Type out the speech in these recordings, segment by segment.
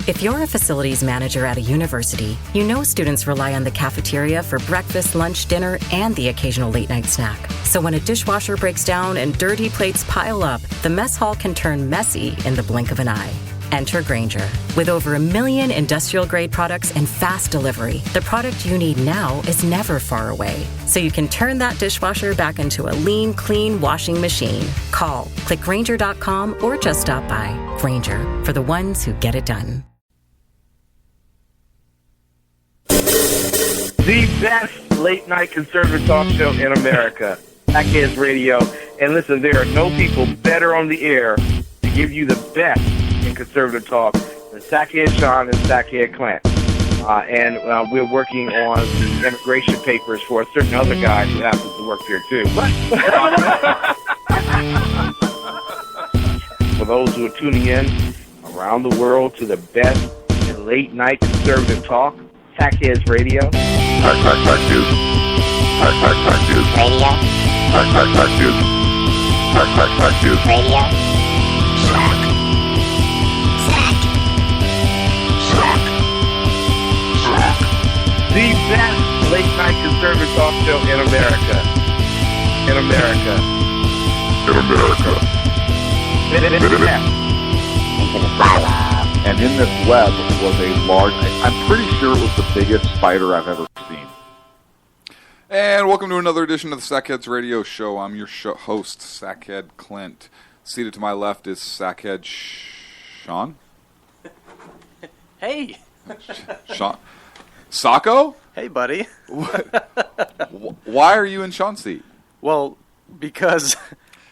If you're a facilities manager at a university, you know students rely on the cafeteria for breakfast, lunch, dinner, and the occasional late-night snack. So when a dishwasher breaks down and dirty plates pile up, the mess hall can turn messy in the blink of an eye. Enter Grainger. With over 1 million industrial-grade products and fast delivery, the product you need now is never far away. So you can turn that dishwasher back into a lean, clean washing machine. Call, click Grainger.com, or just stop by. Grainger, for the ones who get it done. The best late-night conservative talk show in America, Sackheads Radio. And listen, there are no people better on the air to give you the best in conservative talk than Sackhead Sean and Sackhead Clint. And we're working on the immigration papers for a certain other guy who happens to work here, too. For those who are tuning in around the world to the best in late-night conservative talk, Sackheads Radio. Sack News. Sack News. Radio. Sack News. Sack News. Radio. Sack. The best late-night conservative talk show in America. In America. And in this web was a large, I'm pretty sure it was the biggest spider I've ever seen. And welcome to another edition of the Sackheads Radio Show. I'm your host, Sackhead Clint. Seated to my left is Sackhead Sean. Hey. Sean. Sacco? Hey, buddy. Why are you in Sean's seat? Well, because...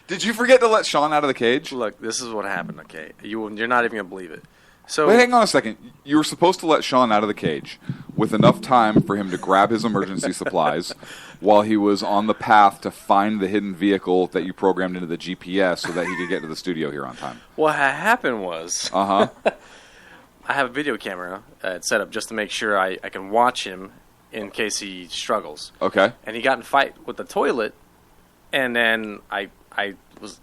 Did you forget to let Sean out of the cage? Look, this is what happened, okay? You're not even going to believe it. So, Wait, hang on a second. You were supposed to let Sean out of the cage with enough time for him to grab his emergency supplies while he was on the path to find the hidden vehicle that you programmed into the GPS so that he could get to the studio here on time. what happened was... Uh-huh. I have a video camera set up just to make sure I can watch him in case he struggles. Okay. And he got in a fight with the toilet, and then I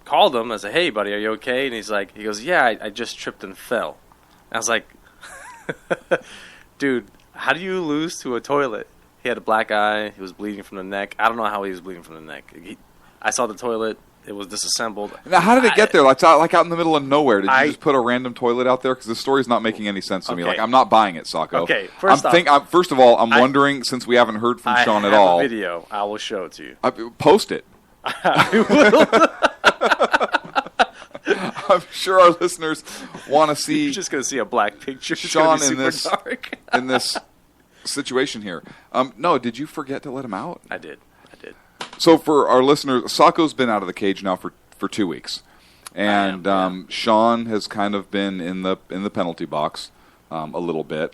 called him. I said, "Hey, buddy, are you okay?" And he goes, "Yeah, I just tripped and fell." And I was like, "Dude, how do you lose to a toilet?" He had a black eye. He was bleeding from the neck. I don't know how he was bleeding from the neck. I saw the toilet. It was disassembled. Now, how did it get there? Like out in the middle of nowhere. Did you I- just put a random toilet out there? Because the story's not making any sense to me. Okay. Like, I'm not buying it, Sacco. Okay, first of all, I'm wondering, since we haven't heard from Sean at I all. have a video. I will show it to you. Post it. I'm sure our listeners want to see You're just going to see a black picture. It's Sean gonna be in super this dark. in this situation here. No, did you forget to let him out? I did. So for our listeners, Sacco's been out of the cage now for 2 weeks, and Sean has kind of been in the penalty box a little bit.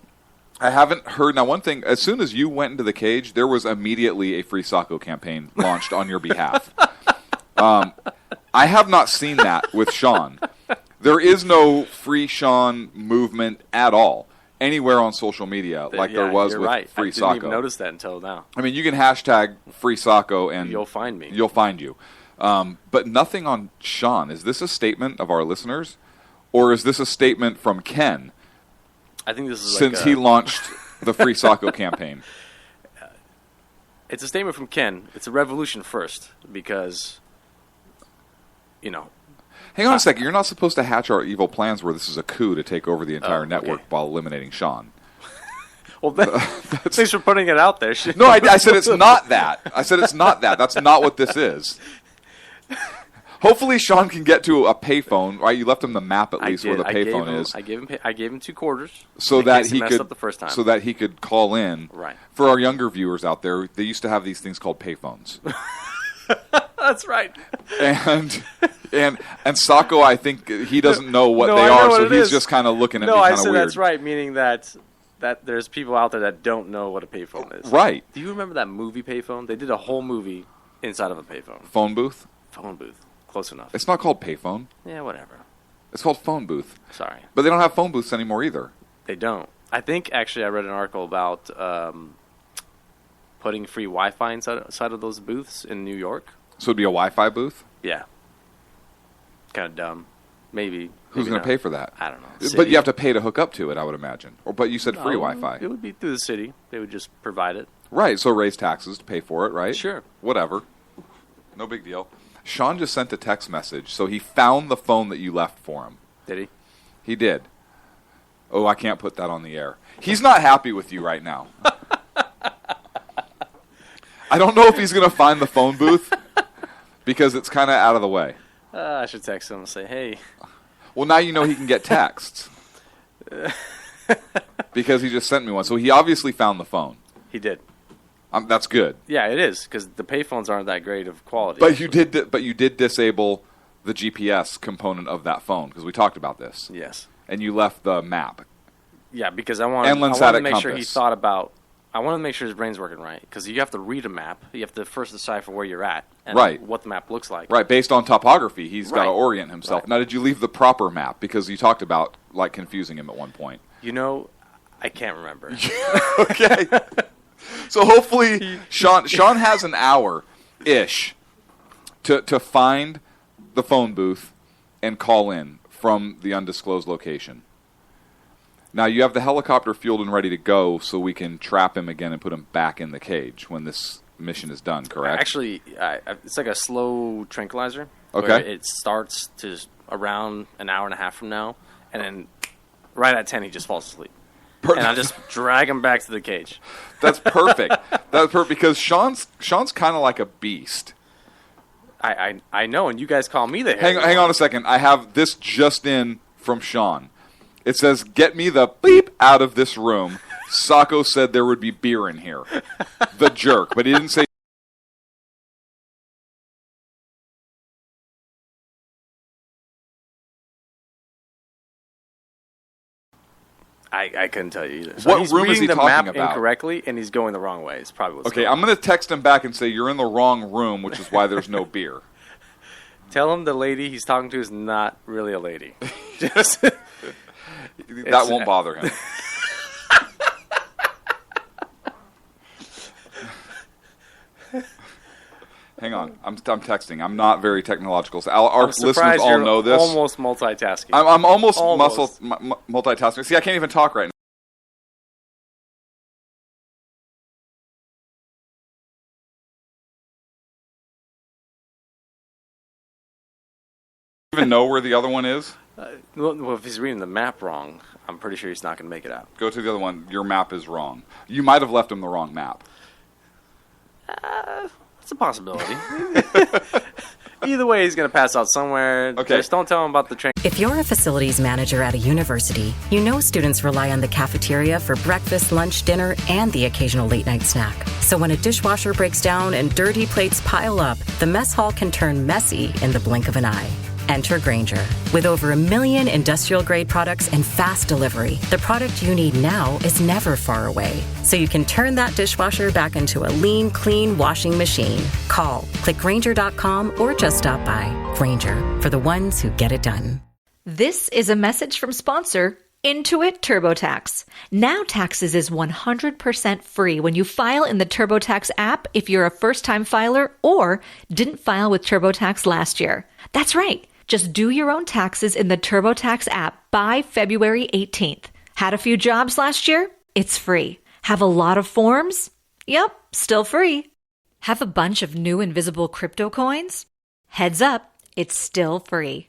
I haven't heard now. One thing: as soon as you went into the cage, there was immediately a Free Sacco campaign launched on your behalf. I have not seen that with Sean. There is no Free Sean movement at all anywhere on social media like there was with right. Free I Sacco. didn't even notice that until now. I mean, you can hashtag Free Sacco and You'll find me. You'll find you. But nothing on Sean. Is this a statement of our listeners, or is this a statement from Ken? I think this is Since he launched the Free Sacco campaign. It's a statement from Ken. It's a revolution first because, Hang on a second. You're not supposed to hatch our evil plans where this is a coup to take over the entire network while eliminating Sean. Well, thanks for putting it out there. No, I said it's not that. I said it's not that. That's not what this is. Hopefully, Sean can get to a payphone. Right? You left him the map at least where the payphone is. I gave him 2 quarters so in that case he messed could up the first time. so that he could call in. Right. For our younger viewers out there, they used to have these things called payphones. That's right. And Sacco, I think he doesn't know what No, they I know are, what so it he's is. just kind of looking at me No, kind I of said weird. that's right, meaning that there's people out there that don't know what a payphone is. Right. Do you remember that movie Payphone? They did a whole movie inside of a payphone. Phone booth? Phone booth. Close enough. It's not called payphone. Yeah, whatever. It's called phone booth. Sorry. But they don't have phone booths anymore either. They don't. I think, actually, I read an article about putting free Wi-Fi inside of those booths in New York. So it'd be a Wi-Fi booth? Yeah. Kind of dumb. Maybe. Who's Maybe going to not. pay for that? I don't know. But City. you have to pay to hook up to it, I would imagine. But you said free No, Wi-Fi. It would be through the city. They would just provide it. Right, so raise taxes to pay for it, right? Sure. Whatever. No big deal. Sean just sent a text message, so he found the phone that you left for him. Did he? He did. Oh, I can't put that on the air. He's not happy with you right now. I don't know if he's going to find the phone booth because it's kind of out of the way. I should text him and say, hey. Well, now you know he can get texts because he just sent me one. So he obviously found the phone. He did. That's good. Yeah, it is, because the payphones aren't that great of quality. But you did disable the GPS component of that phone because we talked about this. Yes. And you left the map. Yeah, because I wanted to Landsat make sure he compass. thought about. I wanted to make sure his brain's working right, because you have to read a map. You have to first decipher where you're at and Right. what the map looks like. Right, based on topography, he's got to Right. orient himself. Right. Now, did you leave the proper map? Because you talked about like confusing him at one point. You know, I can't remember. Okay. So hopefully Sean has an hour ish to find the phone booth and call in from the undisclosed location. Now you have the helicopter fueled and ready to go, so we can trap him again and put him back in the cage when this mission is done. Correct? Actually, it's like a slow tranquilizer. Okay. Where it starts to around an hour and a half from now, and then right at 10 he just falls asleep. And I'll just drag him back to the cage. That's perfect. That's perfect because Sean's kind of like a beast. I know, and you guys call me the Hang on a second. I have this just in from Sean. It says, "Get me the beep out of this room." Sacco said there would be beer in here. The jerk, but he didn't say. I couldn't tell you either. So What he's room is reading he the talking map about? incorrectly, and he's going the wrong way. It's probably what's Okay, going on. I'm going to text him back and say you're in the wrong room, which is why there's no beer. Tell him the lady he's talking to is not really a lady. Just That won't bother him. Hang on, I'm texting. I'm not very technological. So our I'm listeners surprised all you're know this. almost multitasking. I'm almost, Almost. multitasking. See, I can't even talk right now. Even know where the other one is? Well, if he's reading the map wrong, I'm pretty sure he's not going to make it out. Go to the other one. Your map is wrong. You might have left him the wrong map. It's a possibility. Either way, he's going to pass out somewhere. Okay. Just don't tell him about the train. If you're a facilities manager at a university, you know students rely on the cafeteria for breakfast, lunch, dinner, and the occasional late night snack. So when a dishwasher breaks down and dirty plates pile up, the mess hall can turn messy in the blink of an eye. Enter Grainger. With over 1 million industrial-grade products and fast delivery, the product you need now is never far away. So you can turn that dishwasher back into a lean, clean washing machine. Call, click Grainger.com, or just stop by. Grainger, for the ones who get it done. This is a message from sponsor Intuit TurboTax. Now taxes is 100% free when you file in the TurboTax app if you're a first-time filer or didn't file with TurboTax last year. That's right. Just do your own taxes in the TurboTax app by February 18th. Had a few jobs last year? It's free. Have a lot of forms? Yep, still free. Have a bunch of new invisible crypto coins? Heads up, it's still free.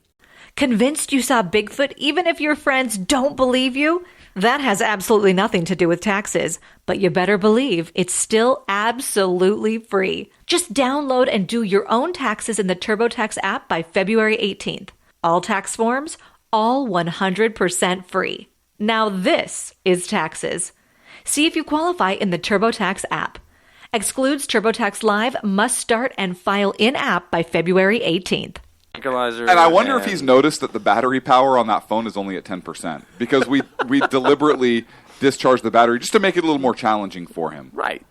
Convinced you saw Bigfoot even if your friends don't believe you? That has absolutely nothing to do with taxes, but you better believe it's still absolutely free. Just download and do your own taxes in the TurboTax app by February 18th. All tax forms, all 100% free. Now this is taxes. See if you qualify in the TurboTax app. Excludes TurboTax Live, must start and file in-app by February 18th. And And I wonder if he's noticed that the battery power on that phone is only at 10% because we deliberately discharged the battery just to make it a little more challenging for him. Right.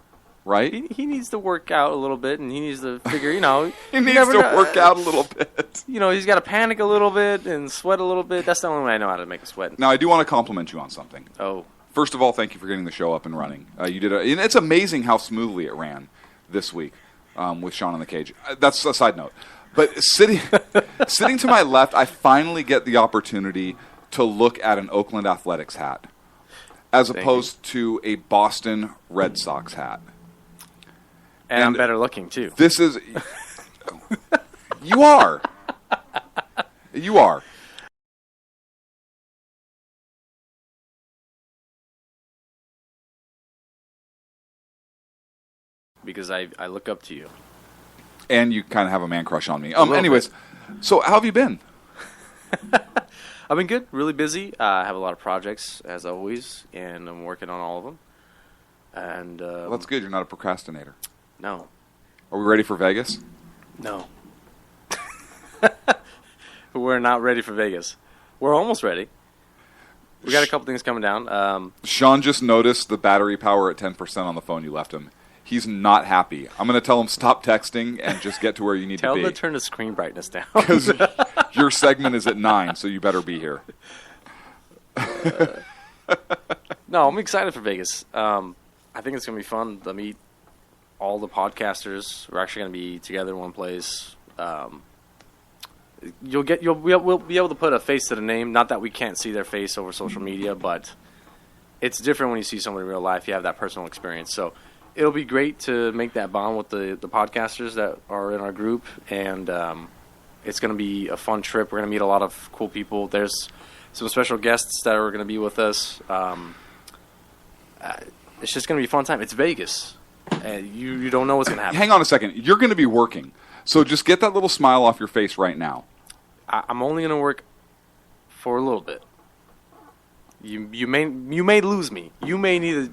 Right? He needs to work out a little bit, and he needs to figure, you know. He needs never to know- work out a little bit. You know, he's got to panic a little bit and sweat a little bit. That's the only way I know how to make a sweat. Now, I do want to compliment you on something. Oh. First of all, thank you for getting the show up and running. You did. And it's amazing how smoothly it ran this week with Sean in the Cage. That's a side note. But sitting to my left, I finally get the opportunity to look at an Oakland Athletics hat as opposed to a Boston Red Sox hat. And I'm better looking, too. This is... You are. You are. Because I look up to you. And you kind of have a man crush on me. Anyways, so how have you been? I've been good, really busy. I have a lot of projects, as always, and I'm working on all of them. And Well, that's good. You're not a procrastinator. No. Are we ready for Vegas? No. We're not ready for Vegas. We're almost ready. We got a couple things coming down. Sean just noticed the battery power at 10% on the phone you left him. He's not happy. I'm going to tell him stop texting and just get to where you need to be. Tell him to turn the screen brightness down. Because your segment is at 9, so you better be here. No, I'm excited for Vegas. I think it's going to be fun to meet all the podcasters. We're actually going to be together in one place. We'll be able to put a face to the name. Not that we can't see their face over social media, but it's different when you see someone in real life. You have that personal experience. So it'll be great to make that bond with the podcasters that are in our group, and it's going to be a fun trip. We're going to meet a lot of cool people. There's some special guests that are going to be with us. It's just going to be a fun time. It's Vegas. You don't know what's going to happen. Hang on a second. You're going to be working. So just get that little smile off your face right now. I'm only going to work for a little bit. You may lose me. You may need a...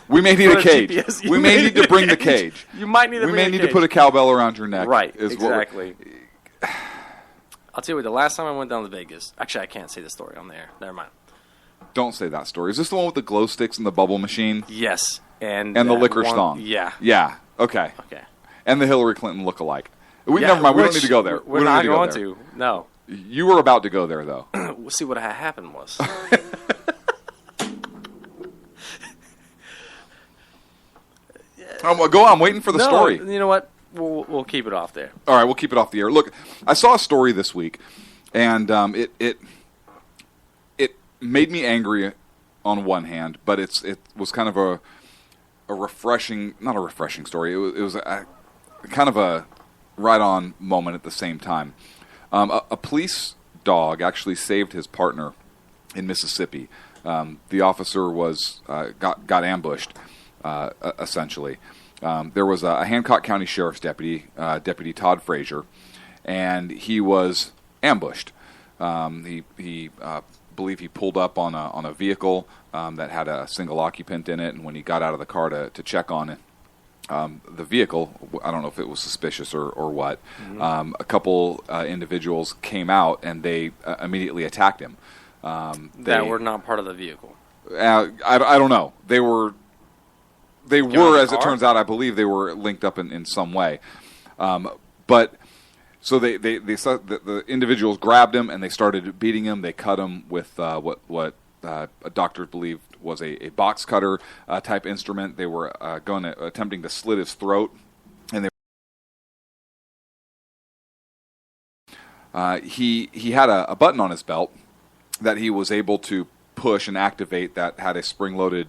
We may need a cage. GPS. We may need to bring the cage. You might need to We bring may a need cage. to put a cowbell around your neck. Right, exactly. I'll tell you what, the last time I went down to Vegas... Actually, I can't say the story on there. Never mind. Don't say that story. Is this the one with the glow sticks and the bubble machine? Yes. And the licorice one, thong? Yeah. Yeah. Okay. Okay. And the Hillary Clinton look-alike. Yeah, Never mind. We don't need to go there. We're We don't not need to go going there. to. No. You were about to go there, though. We'll see what happened was. Go on. I'm waiting for the story. You know what? We'll keep it off there. All right, we'll keep it off the air. Look, I saw a story this week, and it made me angry on one hand, but it was kind of a refreshing, not a refreshing story. It was a kind of a right-on moment at the same time. A police dog actually saved his partner in Mississippi. The officer was got ambushed, essentially. There was a Hancock County Sheriff's deputy, Deputy Todd Frazier, and he was ambushed. He believe he pulled up on a vehicle that had a single occupant in it, and when he got out of the car to check on it, the vehicle, I don't know if it was suspicious or what, a couple individuals came out and they immediately attacked him. That were not part of the vehicle. I don't know. They were, as it turns out, I believe they were linked up in some way. But so the individuals grabbed him and they started beating him. They cut him with what doctors believed was a box cutter type instrument. They were attempting to slit his throat, and he had a button on his belt that he was able to push and activate that had a spring-loaded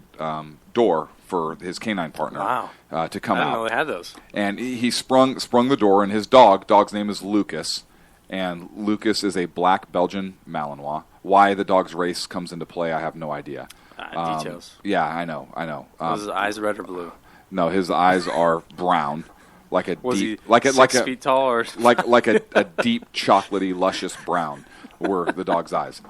door for his canine partner to come out. I didn't know they had those. And he sprung the door, and his dog's name is Lucas, and Lucas is a black Belgian Malinois. Why the dog's race comes into play, I have no idea. Details. Yeah, I know. Was his eyes red or blue? No, his eyes are brown, like a Was deep, he like a 6 feet tall, or like a deep chocolatey, luscious brown were the dog's eyes.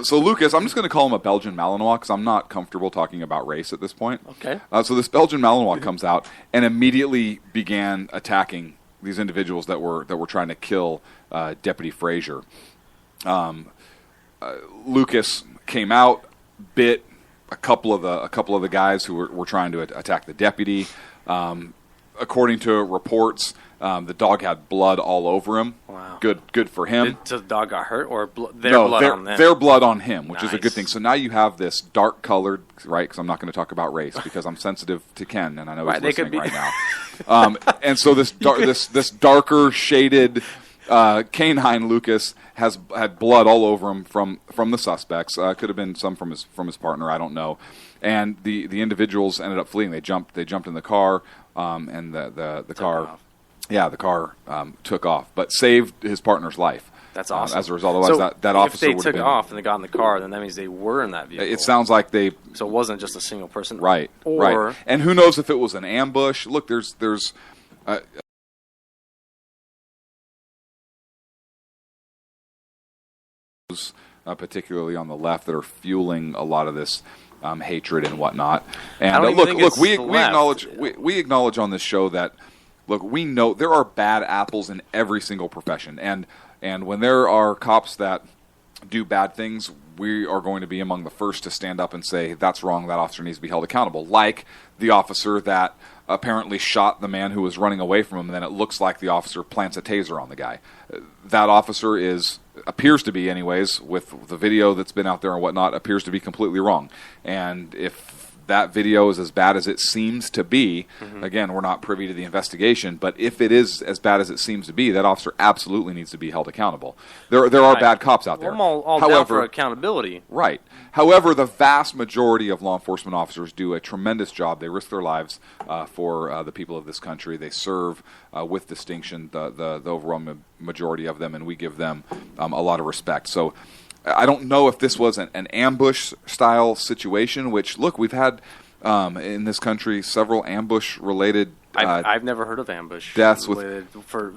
So Lucas, I'm just going to call him a Belgian Malinois because I'm not comfortable talking about race at this point. Okay. So this Belgian Malinois comes out and immediately began attacking these individuals that were trying to kill Deputy Frazier. Lucas came out, bit a couple of the guys who were trying to attack the deputy. According to reports, the dog had blood all over him. Wow. Good for him. So the dog got hurt, or blood on them? Their blood on him, which is a good Nice. thing. So now you have this dark-colored, right, because I'm not going to talk about race because I'm sensitive to Ken, and I know he's listening right now. And so this darker shaded canine Lucas had blood all over him from the suspects. Could have been some from his partner. I don't know. And the individuals ended up fleeing. They jumped in the car, and the car. Yeah, the car took off, but saved his partner's life. That's awesome. As a result, otherwise that officer would have been. If they took off and they got in the car, then that means they were in that vehicle. It sounds like they. So it wasn't just a single person. Right. Or right. And who knows if it was an ambush? Look, there's particularly on the left that are fueling a lot of this hatred and whatnot. And we acknowledge on this show that. Look, we know there are bad apples in every single profession, and when there are cops that do bad things, we are going to be among the first to stand up and say, that's wrong, that officer needs to be held accountable. Like the officer that apparently shot the man who was running away from him, and then it looks like the officer plants a taser on the guy. That officer appears to be, anyways, with the video that's been out there and whatnot, appears to be completely wrong. And if that video is as bad as it seems to be, again, we're not privy to the investigation, but if it is as bad as it seems to be, that officer absolutely needs to be held accountable. There are bad cops out there. I'm all down for accountability. Right. However, the vast majority of law enforcement officers do a tremendous job. They risk their lives for the people of this country. They serve with distinction, the overwhelming majority of them, and we give them a lot of respect. So I don't know if this was an ambush-style situation, which, look, we've had in this country several ambush-related I've never heard of ambush deaths for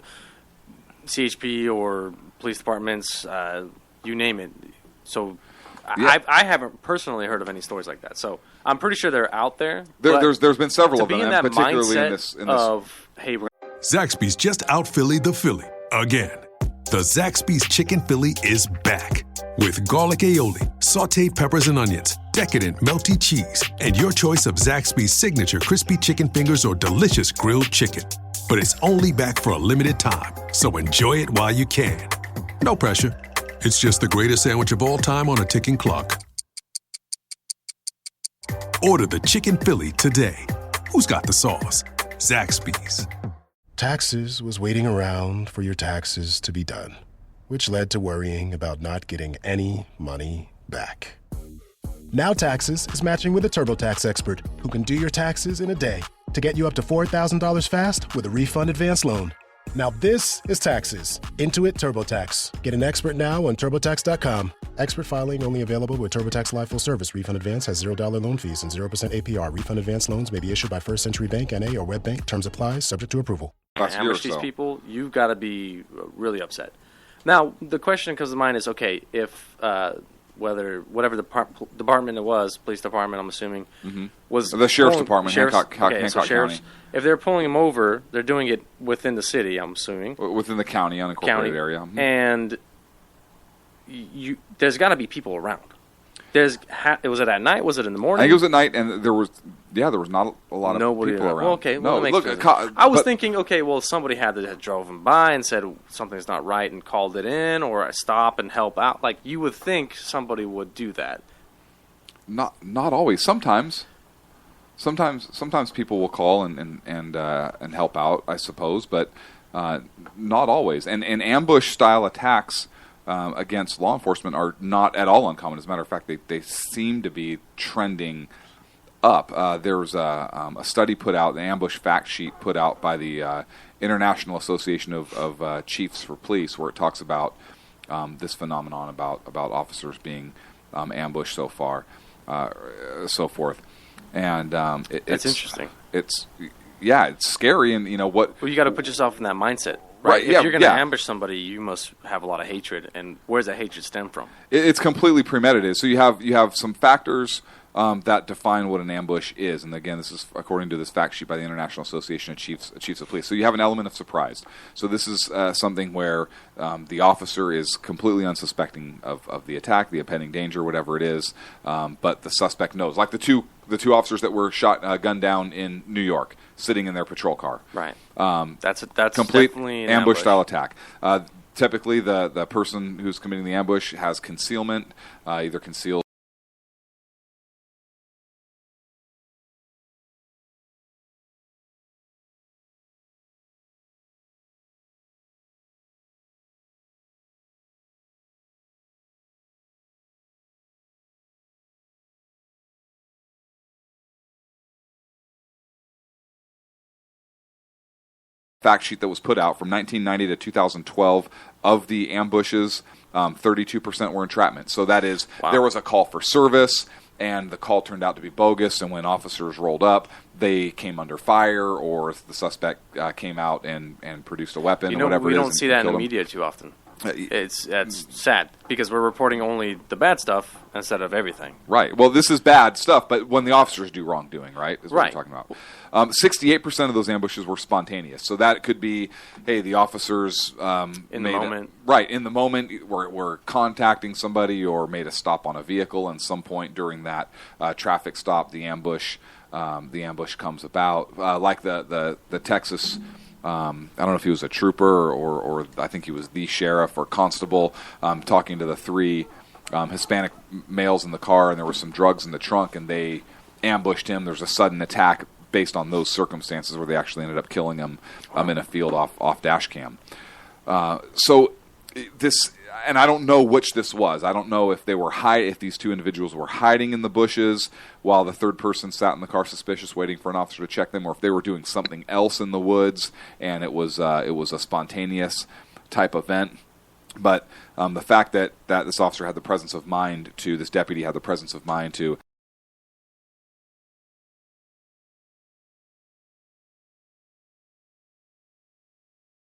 CHP or police departments, you name it. So yeah. I haven't personally heard of any stories like that. So I'm pretty sure they're out there. There's been several of them, and particularly in this. Hey, Zaxby's just out-Phillied the Philly again. The Zaxby's Chicken Philly is back with garlic aioli, sautéed peppers and onions, decadent melty cheese, and your choice of Zaxby's signature crispy chicken fingers or delicious grilled chicken. But it's only back for a limited time, so enjoy it while you can. No pressure. It's just the greatest sandwich of all time on a ticking clock. Order the Chicken Philly today. Who's got the sauce? Zaxby's. Taxes was waiting around for your taxes to be done, which led to worrying about not getting any money back. Now Taxes is matching with a TurboTax expert who can do your taxes in a day to get you up to $4,000 fast with a refund advance loan. Now this is Taxes. Intuit TurboTax. Get an expert now on TurboTax.com. Expert filing only available with TurboTax Live Full Service. Refund advance has $0 loan fees and 0% APR. Refund advance loans may be issued by First Century Bank, N.A. or WebBank. Terms apply. Subject to approval. Ambush these people, you've got to be really upset. Now, the question comes to mind is, okay, if whatever department it was, police department, I'm assuming, was the sheriff's department, Hancock County. If they're pulling him over, they're doing it within the city, I'm assuming. Within the county, unincorporated area. And there's got to be people around. Was it at night? Was it in the morning? I think it was at night, and there was not a lot of people around. Well, okay, I was thinking, okay, well, somebody had drove him by and said something's not right and called it in, or stop and help out. Like, you would think somebody would do that. Not always. Sometimes people will call and help out, I suppose, but not always. And ambush style attacks against law enforcement are not at all uncommon. As a matter of fact, they seem to be trending up. There's a study put out, the ambush fact sheet put out by the International Association of Chiefs for Police, where it talks about this phenomenon about officers being ambushed so forth. And it's interesting. It's scary, and what. Well, you got to put yourself in that mindset. Right. If you're going to ambush somebody, you must have a lot of hatred. And where does that hatred stem from? It's completely premeditated. So you have some factors that define what an ambush is. And again, this is according to this fact sheet by the International Association of Chiefs of Police. So you have an element of surprise. So this is something where the officer is completely unsuspecting of the attack, the impending danger, whatever it is, but the suspect knows. Like the two officers that were gunned down in New York, sitting in their patrol car. Right. That's complete definitely an ambush style attack. Typically, the person who's committing the ambush has concealment, either concealed fact sheet that was put out from 1990 to 2012 of the ambushes, 32% were entrapment. So that is, there was a call for service, and the call turned out to be bogus, and when officers rolled up, they came under fire, or the suspect came out and produced a weapon or whatever we it is. We don't see that in the media too often. That's sad, because we're reporting only the bad stuff instead of everything. Right. Well, this is bad stuff, but when the officers do wrongdoing, right, is what right. we're talking about. 68% of those ambushes were spontaneous. So that could be, hey, the officers in the moment. In the moment, were contacting somebody or made a stop on a vehicle, and some point during that traffic stop, the ambush comes about. Like the Texas. I don't know if he was a trooper or I think he was the sheriff or constable, talking to the three Hispanic males in the car, and there were some drugs in the trunk, and they ambushed him. There's a sudden attack based on those circumstances where they actually ended up killing him in a field off dash cam. So this, and I don't know which this was. I don't know if they were if these two individuals were hiding in the bushes while the third person sat in the car suspicious, waiting for an officer to check them, or if they were doing something else in the woods and it was a spontaneous type event. But the fact that this officer had the presence of mind this deputy had the presence of mind to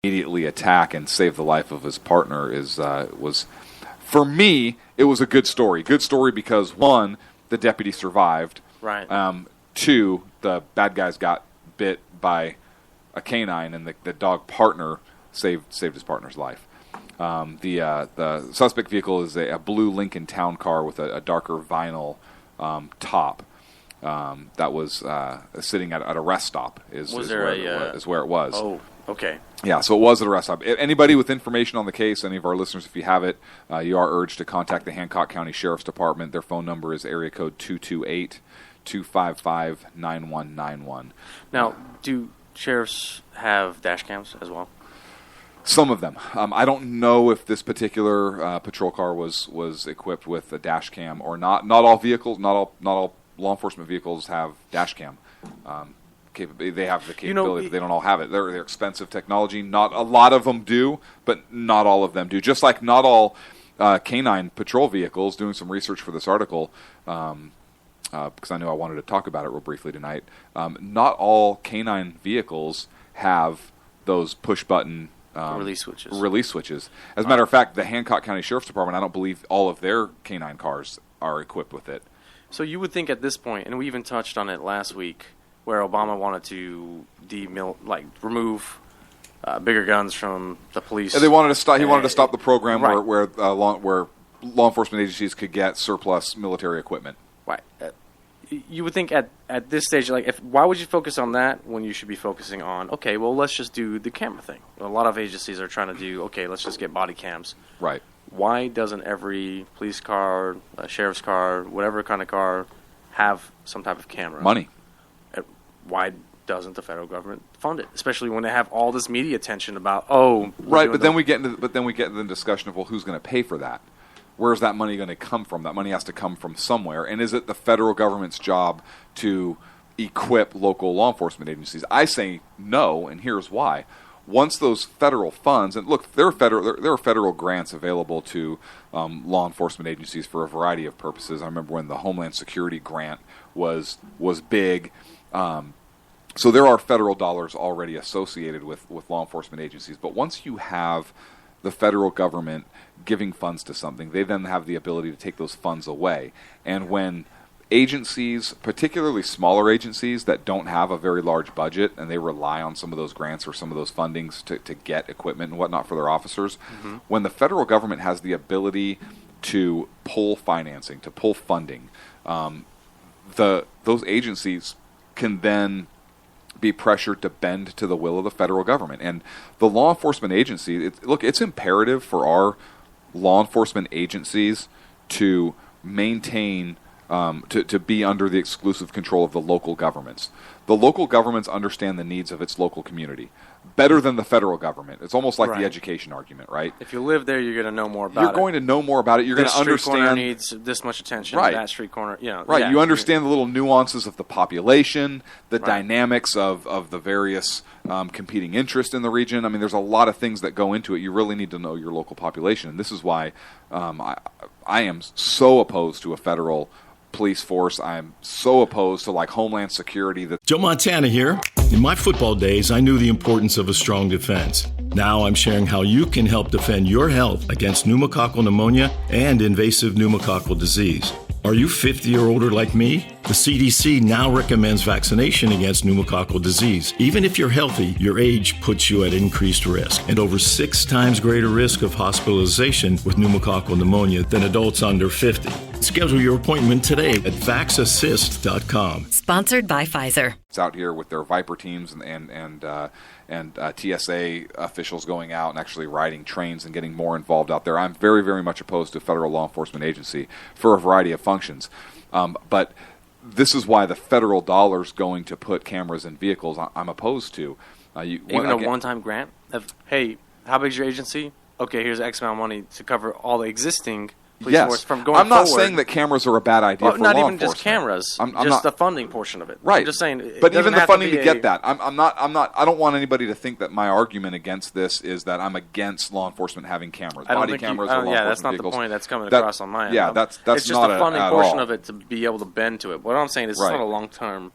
immediately attack and save the life of his partner was, for me, it was a good story. Good story because, one, the deputy survived. Right. Two, the bad guys got bit by a canine, and the dog partner saved his partner's life. The suspect vehicle is a blue Lincoln Town car with a darker vinyl top that was sitting at a rest stop. Is where it was. Oh, okay. Yeah, so it was at a rest stop. Anybody with information on the case, any of our listeners, if you have it, you are urged to contact the Hancock County Sheriff's Department. Their phone number is area code 228-255-9191. Now, do sheriffs have dash cams as well? Some of them. I don't know if this particular patrol car was equipped with a dash cam or not. Not all vehicles, not all law enforcement vehicles have dash cam. They have the capability, but they don't all have it. They're expensive technology. Not a lot of them do, but not all of them do. Just like not all canine patrol vehicles. Doing some research for this article, because I knew I wanted to talk about it real briefly tonight. Not all canine vehicles have those push button release switches. As a matter of fact, the Hancock County Sheriff's Department, I don't believe all of their canine cars are equipped with it. So you would think at this point, and we even touched on it last week, where Obama wanted to remove bigger guns from the police. And they wanted to stop. He wanted to stop the program right. where law enforcement agencies could get surplus military equipment. Right. You would think at this stage, why would you focus on that when you should be focusing on, okay, well, let's just do the camera thing. A lot of agencies are trying to do, okay, let's just get body cams. Right. Why doesn't every police car, sheriff's car, whatever kind of car, have some type of camera? Money. Why doesn't the federal government fund it, especially when they have all this media attention about right? But then we get into the discussion of, well, who's going to pay for that? Where's that money going to come from? That money has to come from somewhere, and is it the federal government's job to equip local law enforcement agencies? I say no, and here's why. Once those federal funds, and look, there are federal grants available to law enforcement agencies for a variety of purposes. I remember when the Homeland Security grant was big. So there are federal dollars already associated with law enforcement agencies. But once you have the federal government giving funds to something, they then have the ability to take those funds away. And when agencies, particularly smaller agencies that don't have a very large budget and they rely on some of those grants or some of those fundings to get equipment and whatnot for their officers, when the federal government has the ability to pull financing, to pull funding, those agencies can then be pressured to bend to the will of the federal government. And the law enforcement agency, it's imperative for our law enforcement agencies to maintain, to be under the exclusive control of the local governments. The local governments understand the needs of its local community. better than the federal government. It's almost like Right. the education argument, right? If you live there, you're going to know more about it. You're going to know more about it. You're going This to street corner understand. needs this much attention. Right. That street corner, Right, yeah. you understand the little nuances of the population, the Right. dynamics of the various competing interests in the region. I mean, there's a lot of things that go into it. You really need to know your local population. And this is why I am so opposed to a federal police force. I'm so opposed to like Homeland Security. Joe Montana here. In my football days, I knew the importance of a strong defense. Now I'm sharing how you can help defend your health against pneumococcal pneumonia and invasive pneumococcal disease. Are you 50 or older like me? The CDC now recommends vaccination against pneumococcal disease. Even if you're healthy, your age puts you at increased risk and over 6 times greater risk of hospitalization with pneumococcal pneumonia than adults under 50. Schedule your appointment today at vaxassist.com. Sponsored by Pfizer. It's out here with their Viper teams and TSA officials going out and actually riding trains and getting more involved out there. I'm very, very much opposed to a federal law enforcement agency for a variety of functions. But this is why the federal dollars going to put cameras in vehicles I'm opposed to. Even a one-time grant of, hey, how big is your agency? Okay, here's X amount of money to cover all the existing police force from going I'm not forward. saying that cameras are a bad idea for not law even just enforcement. cameras, I'm just not, the funding portion of it. right. I'm just saying, but doesn't even the have funding be to get that, I don't want anybody to think that my argument against this is that I'm against law enforcement having cameras, I don't body think cameras, you, or law yeah, enforcement that's not vehicles. the point that's coming That- across on my end. Yeah, that's it's just not the funding at portion all. of it to be able to bend to it. What I'm saying is, Right. it's not a long-term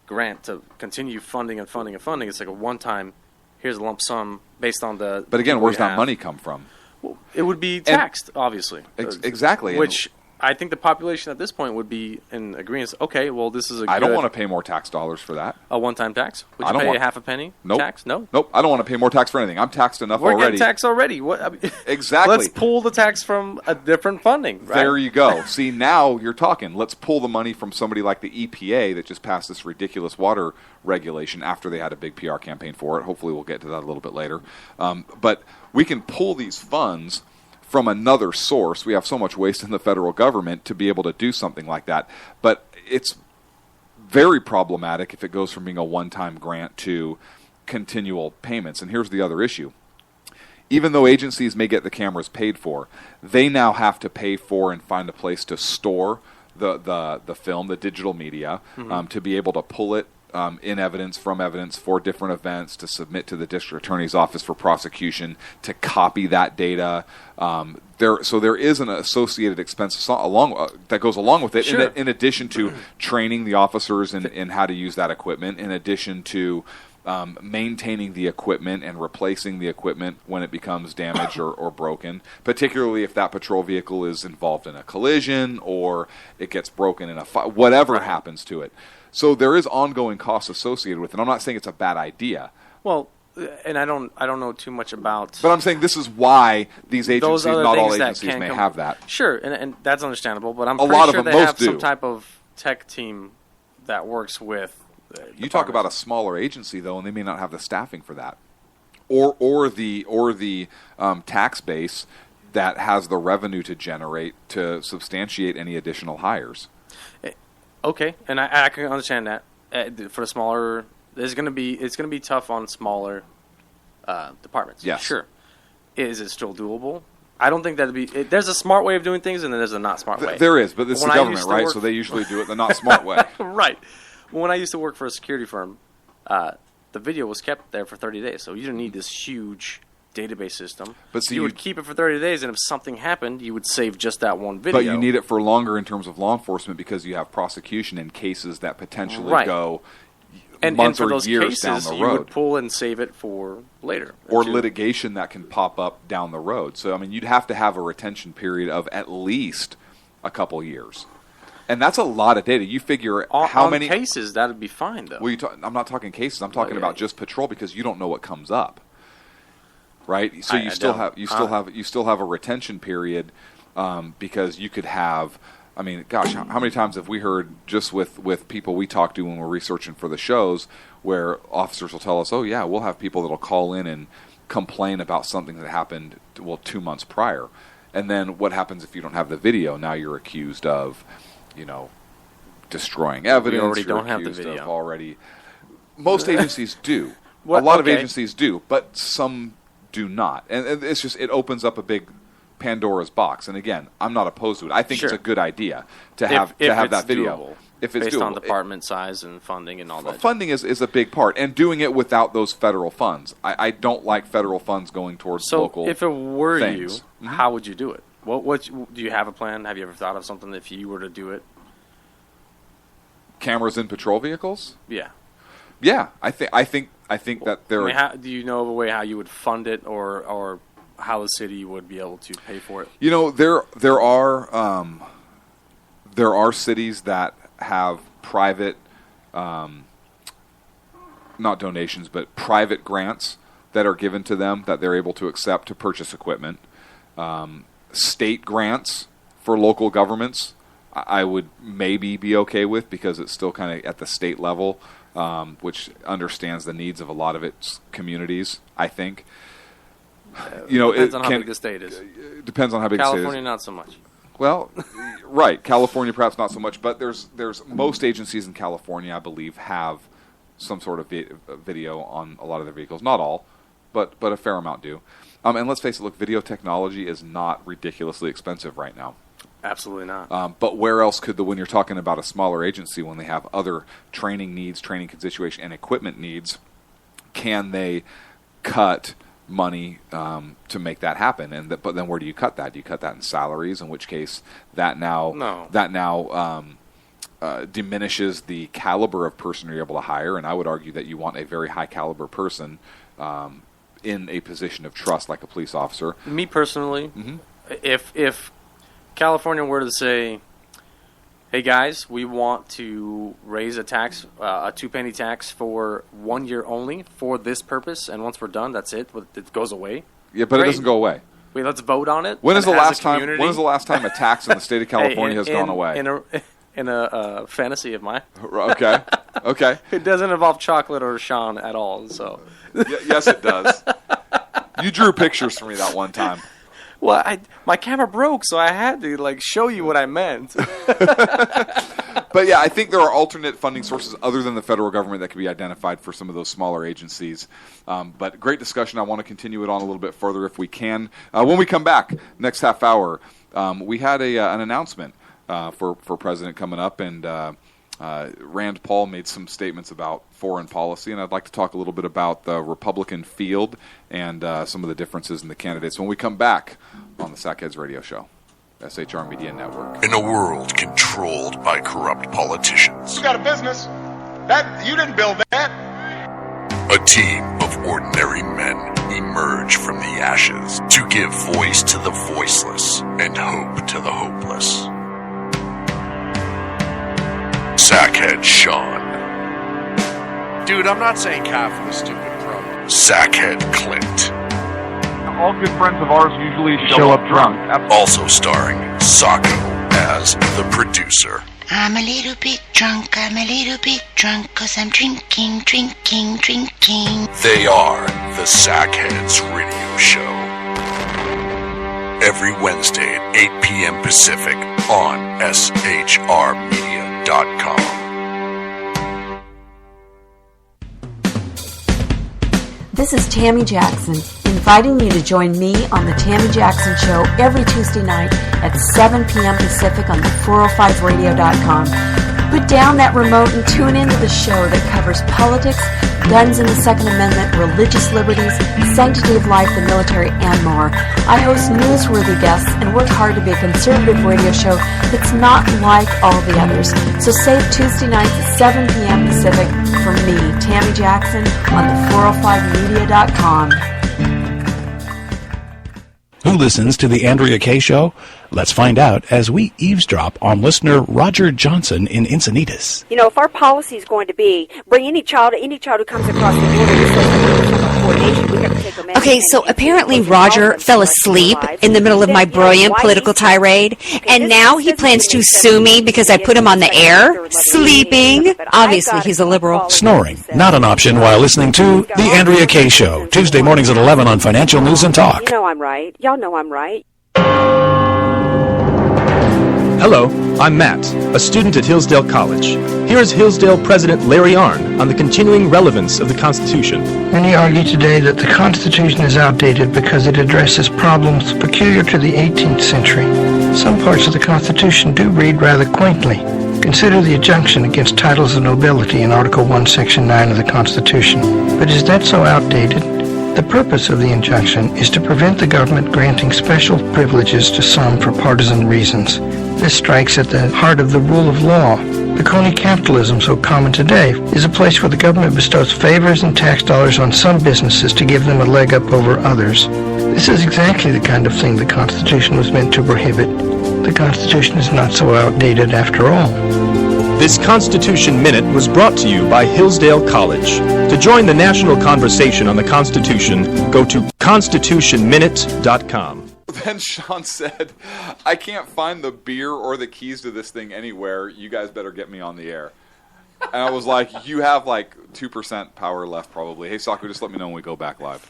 grant to continue funding and funding and funding. It's like a one-time. Here's a lump sum based on the. But again, people where's we that have. money come from? Well, it would be taxed, obviously. Exactly. Which I think the population at this point would be in agreement. Okay, well, this is a I don't good- want to pay more tax dollars for that. a one-time tax. Would I you don't pay want- a half a penny Nope. tax? No. Nope. I don't want to pay more tax for anything. I'm taxed enough We're already. getting taxed already. What? I mean, Exactly. Let's pull the tax from a different funding. Right? There you go. See, now you're talking. Let's pull the money from somebody like the EPA that just passed this ridiculous water regulation after they had a big PR campaign for it. Hopefully we'll get to that a little bit later. But we can pull these funds from another source. We have so much waste in the federal government to be able to do something like that. But it's very problematic if it goes from being a one-time grant to continual payments. And here's the other issue. Even though agencies may get the cameras paid for, they now have to pay for and find a place to store the film, the digital media, to be able to pull it in evidence, from evidence for different events, to submit to the district attorney's office for prosecution, to copy that data. So there is an associated expense that goes along with it, Sure. in addition to training the officers in how to use that equipment, in addition to maintaining the equipment and replacing the equipment when it becomes damaged or broken, particularly if that patrol vehicle is involved in a collision or it gets broken in a fight, whatever happens to it. So there is ongoing costs associated with it. I'm not saying it's a bad idea. Well, and I don't know too much about. But I'm saying this is why these those agencies, other not all things that agencies, can may come- have that. Sure, and that's understandable. But I'm A pretty lot of sure them, they most have some do. type of tech team that works with. You talk about a smaller agency, though, and they may not have the staffing for that, or the tax base that has the revenue to generate to substantiate any additional hires. Okay, and I can understand that. For the smaller, it's going to be tough on smaller departments. Yes. Sure. Is it still doable? I don't think that'd be. There's a smart way of doing things, and then there's a not smart way. There is, but this is When the I government, used to right? work- So they usually do it the not smart way. Right. When I used to work for a security firm, the video was kept there for 30 days, so you didn't need this huge database system. But see, you would keep it for 30 days, and if something happened, you would save just that one video. But you need it for longer in terms of law enforcement because you have prosecution in cases that potentially Right. go and months for or those years cases, down the you road. would pull and save it for later. Or litigation that can pop up down the road. So, I mean, you'd have to have a retention period of at least a couple years. And that's a lot of data. You figure how on many cases, that would be fine, though. Well, I'm not talking cases. I'm talking yeah. about just patrol because you don't know what comes up, right? So I still don't. have a retention period because you could have. I mean, gosh, how many times have we heard just with people we talk to when we're researching for the shows where officers will tell us, "Oh yeah, we'll have people that'll call in and complain about something that happened 2 months prior," and then what happens if you don't have the video? Now you're accused of, destroying evidence. already You're don't have the accused video. of already. Most agencies do. A lot of agencies do, but some do not. And it's just, it opens up a big Pandora's box. And again, I'm not opposed to it. I think it's a good idea to have that video. Doable. If it's based doable. on department size and funding and all that. Funding is a big part, and doing it without those federal funds. I don't like federal funds going towards local if it were things. you, how would you do it? What do you have a plan? Have you ever thought of something if you were to do it? Cameras in patrol vehicles? Yeah. Yeah, I think that there. I mean, do you know of a way how you would fund it, or how the city would be able to pay for it? You know, there are cities that have private, not donations, but private grants that are given to them that they're able to accept to purchase equipment. State grants for local governments, I would maybe be okay with because it's still kind of at the state level, which understands the needs of a lot of its communities, I think. Depends on how big the state is. Depends on how big the state is. California, not so much. Well, right. California, perhaps not so much, but there's most agencies in California, I believe, have some sort of video on a lot of their vehicles. Not all, but a fair amount do. And let's face it, look, video technology is not ridiculously expensive right now. Absolutely not. But where else could when you're talking about a smaller agency, when they have other training needs, training situation, and equipment needs, can they cut money to make that happen? But then where do you cut that? Do you cut that in salaries? In which case, that now diminishes the caliber of person you're able to hire. And I would argue that you want a very high caliber person in a position of trust, like a police officer. Me personally, if California were to say, "Hey guys, we want to raise a tax, a 2-penny tax for 1 year only for this purpose, and once we're done, that's it. It goes away." Yeah, but It doesn't go away. Wait, let's vote on it. When is the last time? When is the last time a tax in the state of California has gone away? In a fantasy of mine. Okay. Okay. It doesn't involve chocolate or Sean at all. So. Yes, it does. You drew pictures for me that one time. Well, my camera broke, so I had to show you what I meant. But yeah, I think there are alternate funding sources other than the federal government that could be identified for some of those smaller agencies. But great discussion. I want to continue it on a little bit further if we can. When we come back next half hour, we had an announcement for president coming up, and Rand Paul made some statements about foreign policy, and I'd like to talk a little bit about the Republican field and some of the differences in the candidates when we come back on the Sackheads Radio Show, SHR Media Network. In a world controlled by corrupt politicians, you got a business. That you didn't build that. A team of ordinary men emerge from the ashes to give voice to the voiceless and hope to the hopeless. Sackhead Sean. Dude, I'm not saying calf for the stupid pro. Sackhead Clint. All good friends of ours usually show up drunk. Also starring Sacco as the producer. I'm a little bit drunk, 'cause I'm drinking. They are the Sackheads Radio Show. Every Wednesday at 8 p.m. Pacific on SHRmedia.com. This is Tammy Jackson, inviting you to join me on The Tammy Jackson Show every Tuesday night at 7 p.m. Pacific on the 405radio.com. Put down that remote and tune into the show that covers politics, guns and the Second Amendment, religious liberties, sanctity of life, the military, and more. I host newsworthy guests and work hard to be a conservative radio show that's not like all the others. So save Tuesday nights at 7 p.m. Pacific for me, Tammy Jackson, on the 405media.com. Who listens to the Andrea Kaye Show? Let's find out as we eavesdrop on listener Roger Johnson in Encinitas. You know, if our policy is going to be bring any child who comes across the border to coordination, we have to take them in. Okay, so apparently Roger fell asleep in the middle of my brilliant political tirade, and now he plans to sue me because I put him on the air, sleeping. Obviously, he's a liberal. Snoring, not an option while listening to the Andrea Kaye Show, Tuesday mornings at 11 on Financial News and Talk. You know I'm right. Y'all know I'm right. Hello, I'm Matt, a student at Hillsdale College. Here is Hillsdale President Larry Arnn on the continuing relevance of the Constitution. Many argue today that the Constitution is outdated because it addresses problems peculiar to the 18th century. Some parts of the Constitution do read rather quaintly. Consider the injunction against titles of nobility in Article 1, Section 9 of the Constitution. But is that so outdated? The purpose of the injunction is to prevent the government granting special privileges to some for partisan reasons. This strikes at the heart of the rule of law. The crony capitalism so common today is a place where the government bestows favors and tax dollars on some businesses to give them a leg up over others. This is exactly the kind of thing the Constitution was meant to prohibit. The Constitution is not so outdated after all. This Constitution Minute was brought to you by Hillsdale College. To join the national conversation on the Constitution, go to constitutionminute.com. Then Sean said, I can't find the beer or the keys to this thing anywhere. You guys better get me on the air. And I was like, you have like 2% power left probably. Hey, Saku, just let me know when we go back live.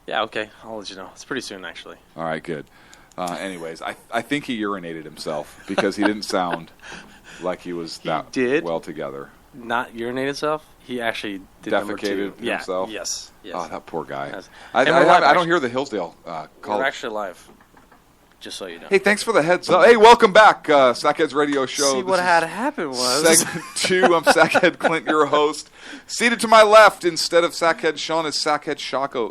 Yeah, okay. I'll let you know. It's pretty soon, actually. All right, good. Anyways, I think he urinated himself because he didn't sound like he was well together. Not urinate himself? He actually did defecated himself? Yeah, yes. Oh, that poor guy. Yes. I don't hear the Hillsdale call. We're actually live, just so you know. Hey, thanks for the heads up. Hey, welcome back, Sackhead's radio show. See, what had happened was... Segment 2, I'm Sackhead Clint, your host. Seated to my left, instead of Sackhead Sean, is Sackhead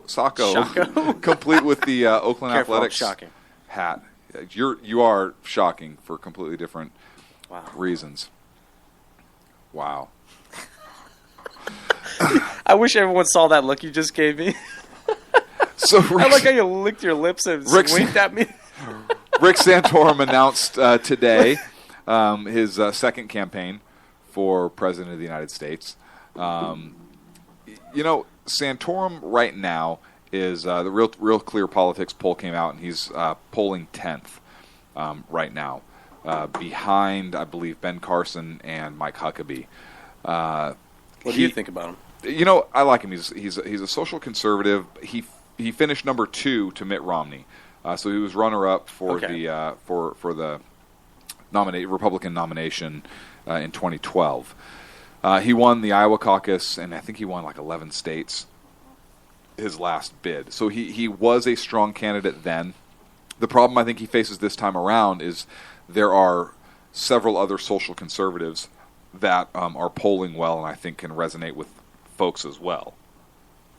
Sacco. Complete with the Oakland Athletics hat. You are shocking for completely different reasons. Wow. I wish everyone saw that look you just gave me. So I like how you licked your lips and winked at me. Rick Santorum announced today his second campaign for President of the United States. Santorum right now is the Real Clear Politics poll came out, and he's polling 10th right now, behind, I believe, Ben Carson and Mike Huckabee. What do you think about him? I like him. He's a social conservative. He finished number 2 to Mitt Romney, so he was runner up for the Republican nomination in 2012. He won the Iowa caucus, and I think he won like 11 states his last bid. So he was a strong candidate then. The problem I think he faces this time around is there are several other social conservatives that are polling well, and I think can resonate with folks as well.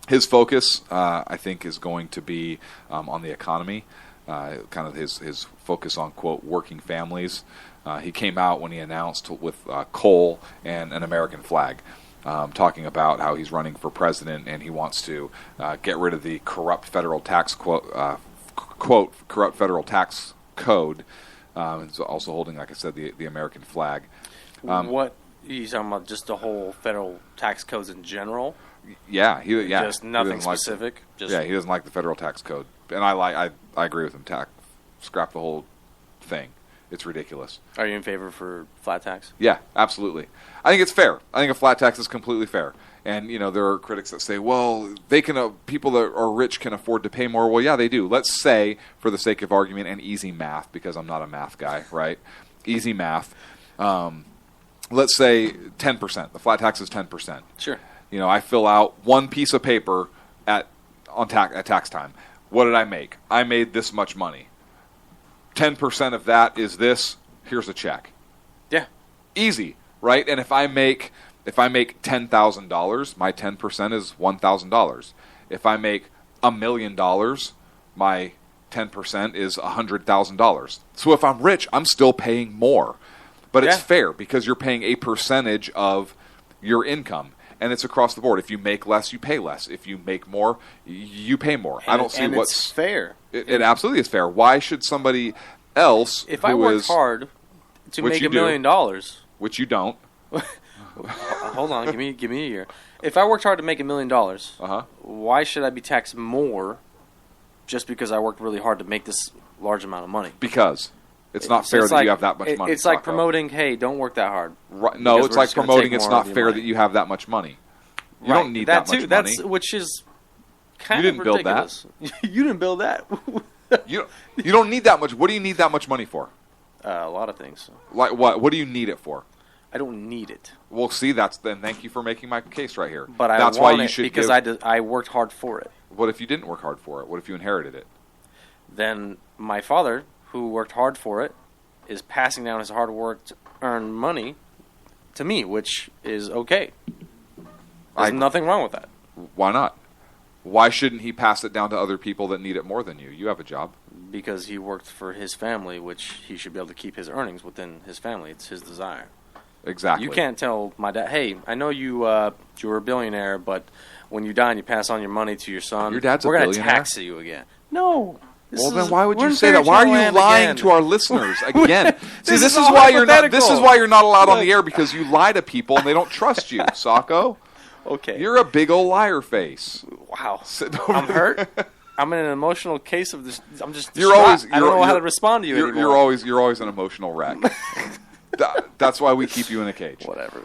His focus, I think, is going to be on the economy, kind of his focus on, quote, working families. He came out when he announced with coal and an American flag, talking about how he's running for president and he wants to get rid of the corrupt federal tax, quote, corrupt federal tax code, and so also holding, like I said, the American flag. What? You talking about just the whole federal tax codes in general? Yeah, just nothing specific. He doesn't like the federal tax code, and I agree with him. Scrap the whole thing. It's ridiculous. Are you in favor for flat tax? Yeah, absolutely. I think it's fair. I think a flat tax is completely fair. And there are critics that say, well, they can people that are rich can afford to pay more. Well, yeah, they do. Let's say, for the sake of argument and easy math, because I'm not a math guy, right? Easy math. Let's say 10%. The flat tax is 10%. Sure. I fill out one piece of paper at tax time. What did I make? I made this much money. 10% of that is this. Here's a check. Yeah. Easy, right? And if I make $10,000, my 10% is $1,000. If I make $1 million, my 10% is $100,000. So if I'm rich, I'm still paying more. But it's fair because you're paying a percentage of your income. And it's across the board. If you make less, you pay less. If you make more, you pay more. I don't see what's it's fair. It absolutely is fair. Why should somebody else if I worked hard to make $1 million, which you don't. Hold on, give me a year. If I worked hard to make $1 million, why should I be taxed more just because I worked really hard to make this large amount of money? Because it's not fair that you have that much money. It's like promoting, hey, don't work that hard. Right. No, it's like promoting it's not fair that you have that much money. You don't need that much money. Which is kind of ridiculous. You didn't build that. You don't need that much. What do you need that much money for? A lot of things. Like what? What do you need it for? I don't need it. Well, see, then thank you for making my case right here. But that's I why want you it should because I worked hard for it. What if you didn't work hard for it? What if you inherited it? Then my father, who worked hard for it, is passing down his hard work to earn money to me, which is okay. There's nothing wrong with that. Why not? Why shouldn't he pass it down to other people that need it more than you? You have a job. Because he worked for his family, which he should be able to keep his earnings within his family. It's his desire. Exactly. You can't tell my dad, hey, I know you were a billionaire, but when you die and you pass on your money to your son, Your dad's a we're going to billionaire? tax you again. No. Well, then why would you say that? Why are you lying to our listeners again? See, This is why you're not. hypothetical. This is why you're not allowed on the air, because you lie to people and they don't trust you, Sacco. Okay. You're a big old liar face. Wow. I'm hurt. I'm in an emotional case of this. I'm just. You're distraught. always. I don't know how to respond to you you're, anymore. You're always an emotional wreck. That's why we keep you in a cage. Whatever.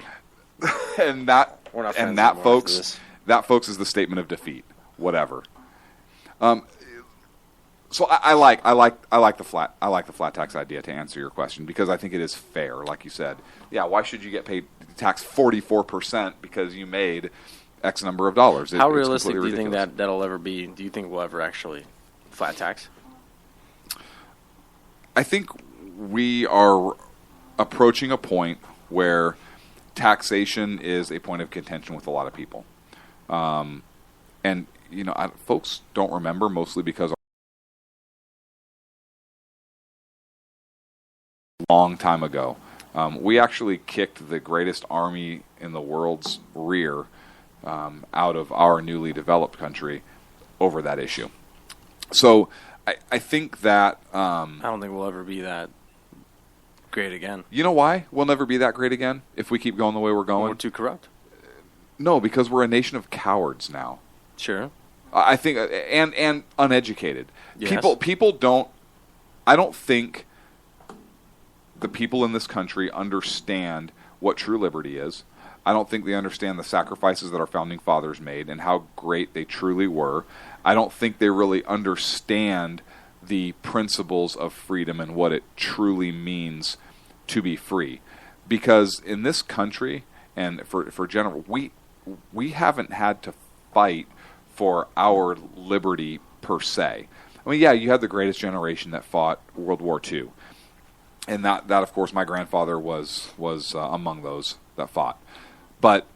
And that We're not and friends that, anymore folks. after this. That, folks, is the statement of defeat. Whatever. So I like the flat tax idea, to answer your question, because I think it is fair. Like you said, yeah. Why should you get paid taxed 44% because you made X number of dollars? How realistic do you think that'll ever be? Do you think we'll ever actually flat tax? I think we are approaching a point where taxation is a point of contention with a lot of people, and folks don't remember, mostly because a long time ago, we actually kicked the greatest army in the world's rear out of our newly developed country over that issue. So I think that I don't think we'll ever be that great again. You know why we'll never be that great again if we keep going the way we're going? We're too corrupt. No, because we're a nation of cowards now. Sure. I think and uneducated. Yes. People don't. I don't think the people in this country understand what true liberty is. I don't think they understand the sacrifices that our founding fathers made and how great they truly were. I don't think they really understand the principles of freedom and what it truly means to be free. Because in this country, and for general, we haven't had to fight for our liberty per se. I mean, yeah, you had the greatest generation that fought World War II. And that of course, my grandfather was among those that fought. But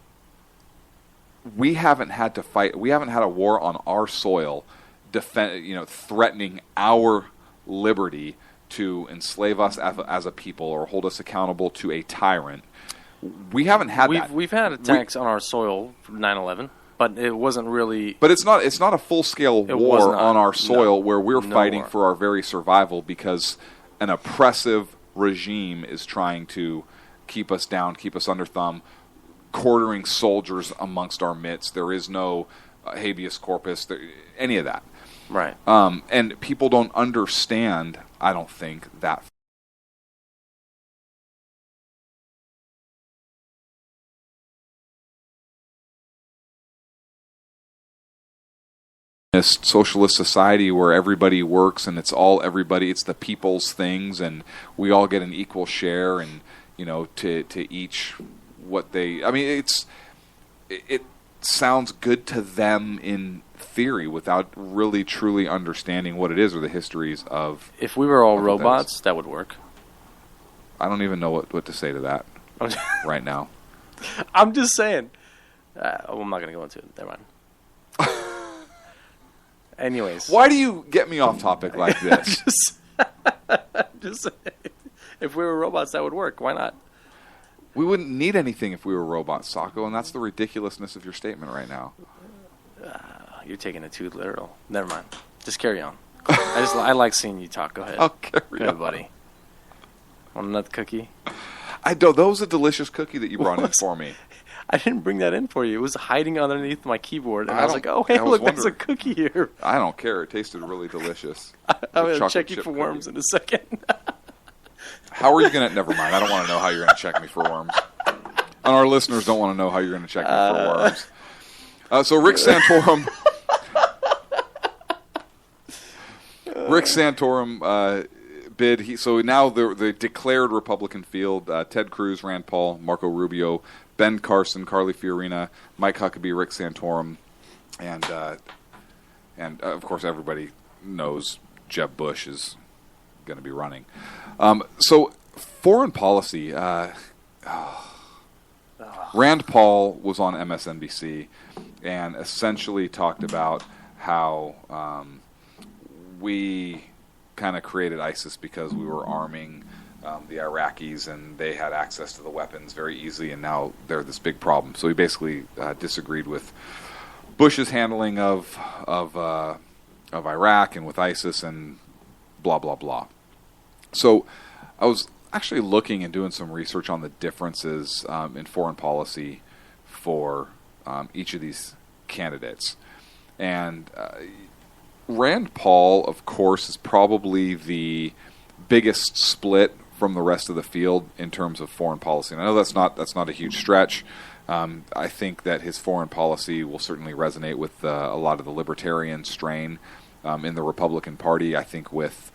we haven't had to fight. We haven't had a war on our soil, threatening our liberty to enslave us as a people or hold us accountable to a tyrant. We haven't had that. We've had attacks on our soil from 9/11, but it wasn't really. But it's not a full scale war on our soil where we're fighting for our very survival because an oppressive regime is trying to keep us down, keep us under thumb, quartering soldiers amongst our midst. There is no habeas corpus, any of that. Right. And people don't understand, I don't think, that. Socialist society where everybody works and it's all everybody, it's the people's things, and we all get an equal share, and to each what they. I mean, it sounds good to them in theory without really truly understanding what it is or the histories of. If we were all robots, that would work. I don't even know what to say to that right now. I'm just saying. I'm not going to go into it. Never mind. Anyways. Why do you get me off topic like this? just saying. If we were robots, that would work. Why not? We wouldn't need anything if we were robots, Sacco, and that's the ridiculouswant of your statement right now. You're taking it too literal. Never mind. Just carry on. I like seeing you talk. Go ahead. I'll carry on, buddy. Want another cookie? That was a delicious cookie that you brought in for me. I didn't bring that in for you. It was hiding underneath my keyboard, and I was like, "Oh, hey, look, there's a cookie here." I don't care. It tasted really delicious. I'm going to check you for worms in a second. How are you going to... Never mind. I don't want to know how you're going to check me for worms. And our listeners don't want to know how you're going to check me for worms. So Rick Santorum... Rick Santorum bid. So now the declared Republican field: Ted Cruz, Rand Paul, Marco Rubio, Ben Carson, Carly Fiorina, Mike Huckabee, Rick Santorum, and of course everybody knows Jeb Bush is going to be running. So foreign policy. Rand Paul was on MSNBC and essentially talked about how we kind of created ISIS because we were arming the Iraqis and they had access to the weapons very easily, and now they're this big problem. So he basically disagreed with Bush's handling of Iraq and with ISIS and blah blah blah. So I was actually looking and doing some research on the differences in foreign policy for each of these candidates. And Rand Paul, of course, is probably the biggest split from the rest of the field in terms of foreign policy. And I know that's not a huge stretch. I think that his foreign policy will certainly resonate with a lot of the libertarian strain in the Republican Party. I think with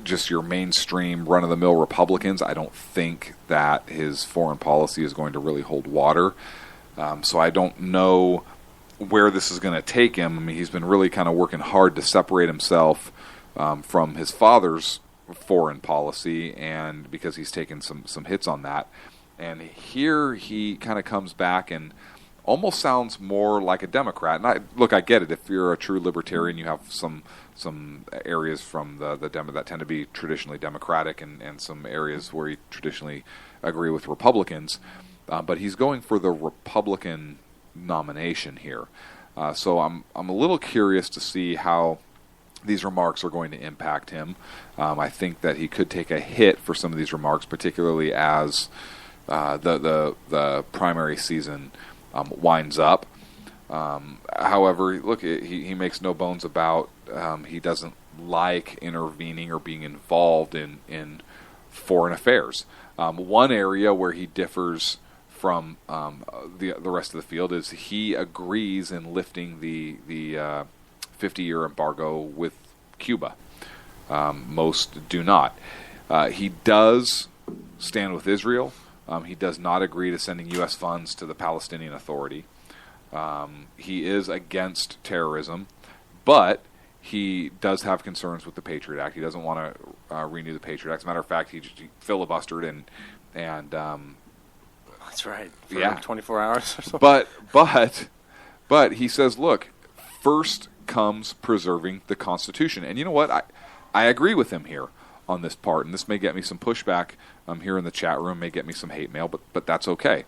just your mainstream run-of-the-mill Republicans, I don't think that his foreign policy is going to really hold water. So I don't know where this is going to take him. I mean, he's been really kind of working hard to separate himself from his father's foreign policy, and because he's taken some hits on that. And here he kind of comes back and almost sounds more like a Democrat. And I get it. If you're a true libertarian, you have some areas from the Demo that tend to be traditionally Democratic, and some areas where you traditionally agree with Republicans. But he's going for the Republican nomination here. So I'm a little curious to see how these remarks are going to impact him. I think that he could take a hit for some of these remarks, particularly as the primary season winds up. However, look, he makes no bones about he doesn't like intervening or being involved in foreign affairs. One area where he differs from the rest of the field is he agrees in lifting the 50-year embargo with Cuba. Most do not. He does stand with Israel. He does not agree to sending U.S. funds to the Palestinian Authority. He is against terrorism, but he does have concerns with the Patriot Act. He doesn't want to renew the Patriot Act. As a matter of fact, he filibustered and that's right. For 24 hours or so. But he says, look, first comes preserving the Constitution. And you know what? I agree with him here on this part, and this may get me some pushback here in the chat room, may get me some hate mail, but that's okay.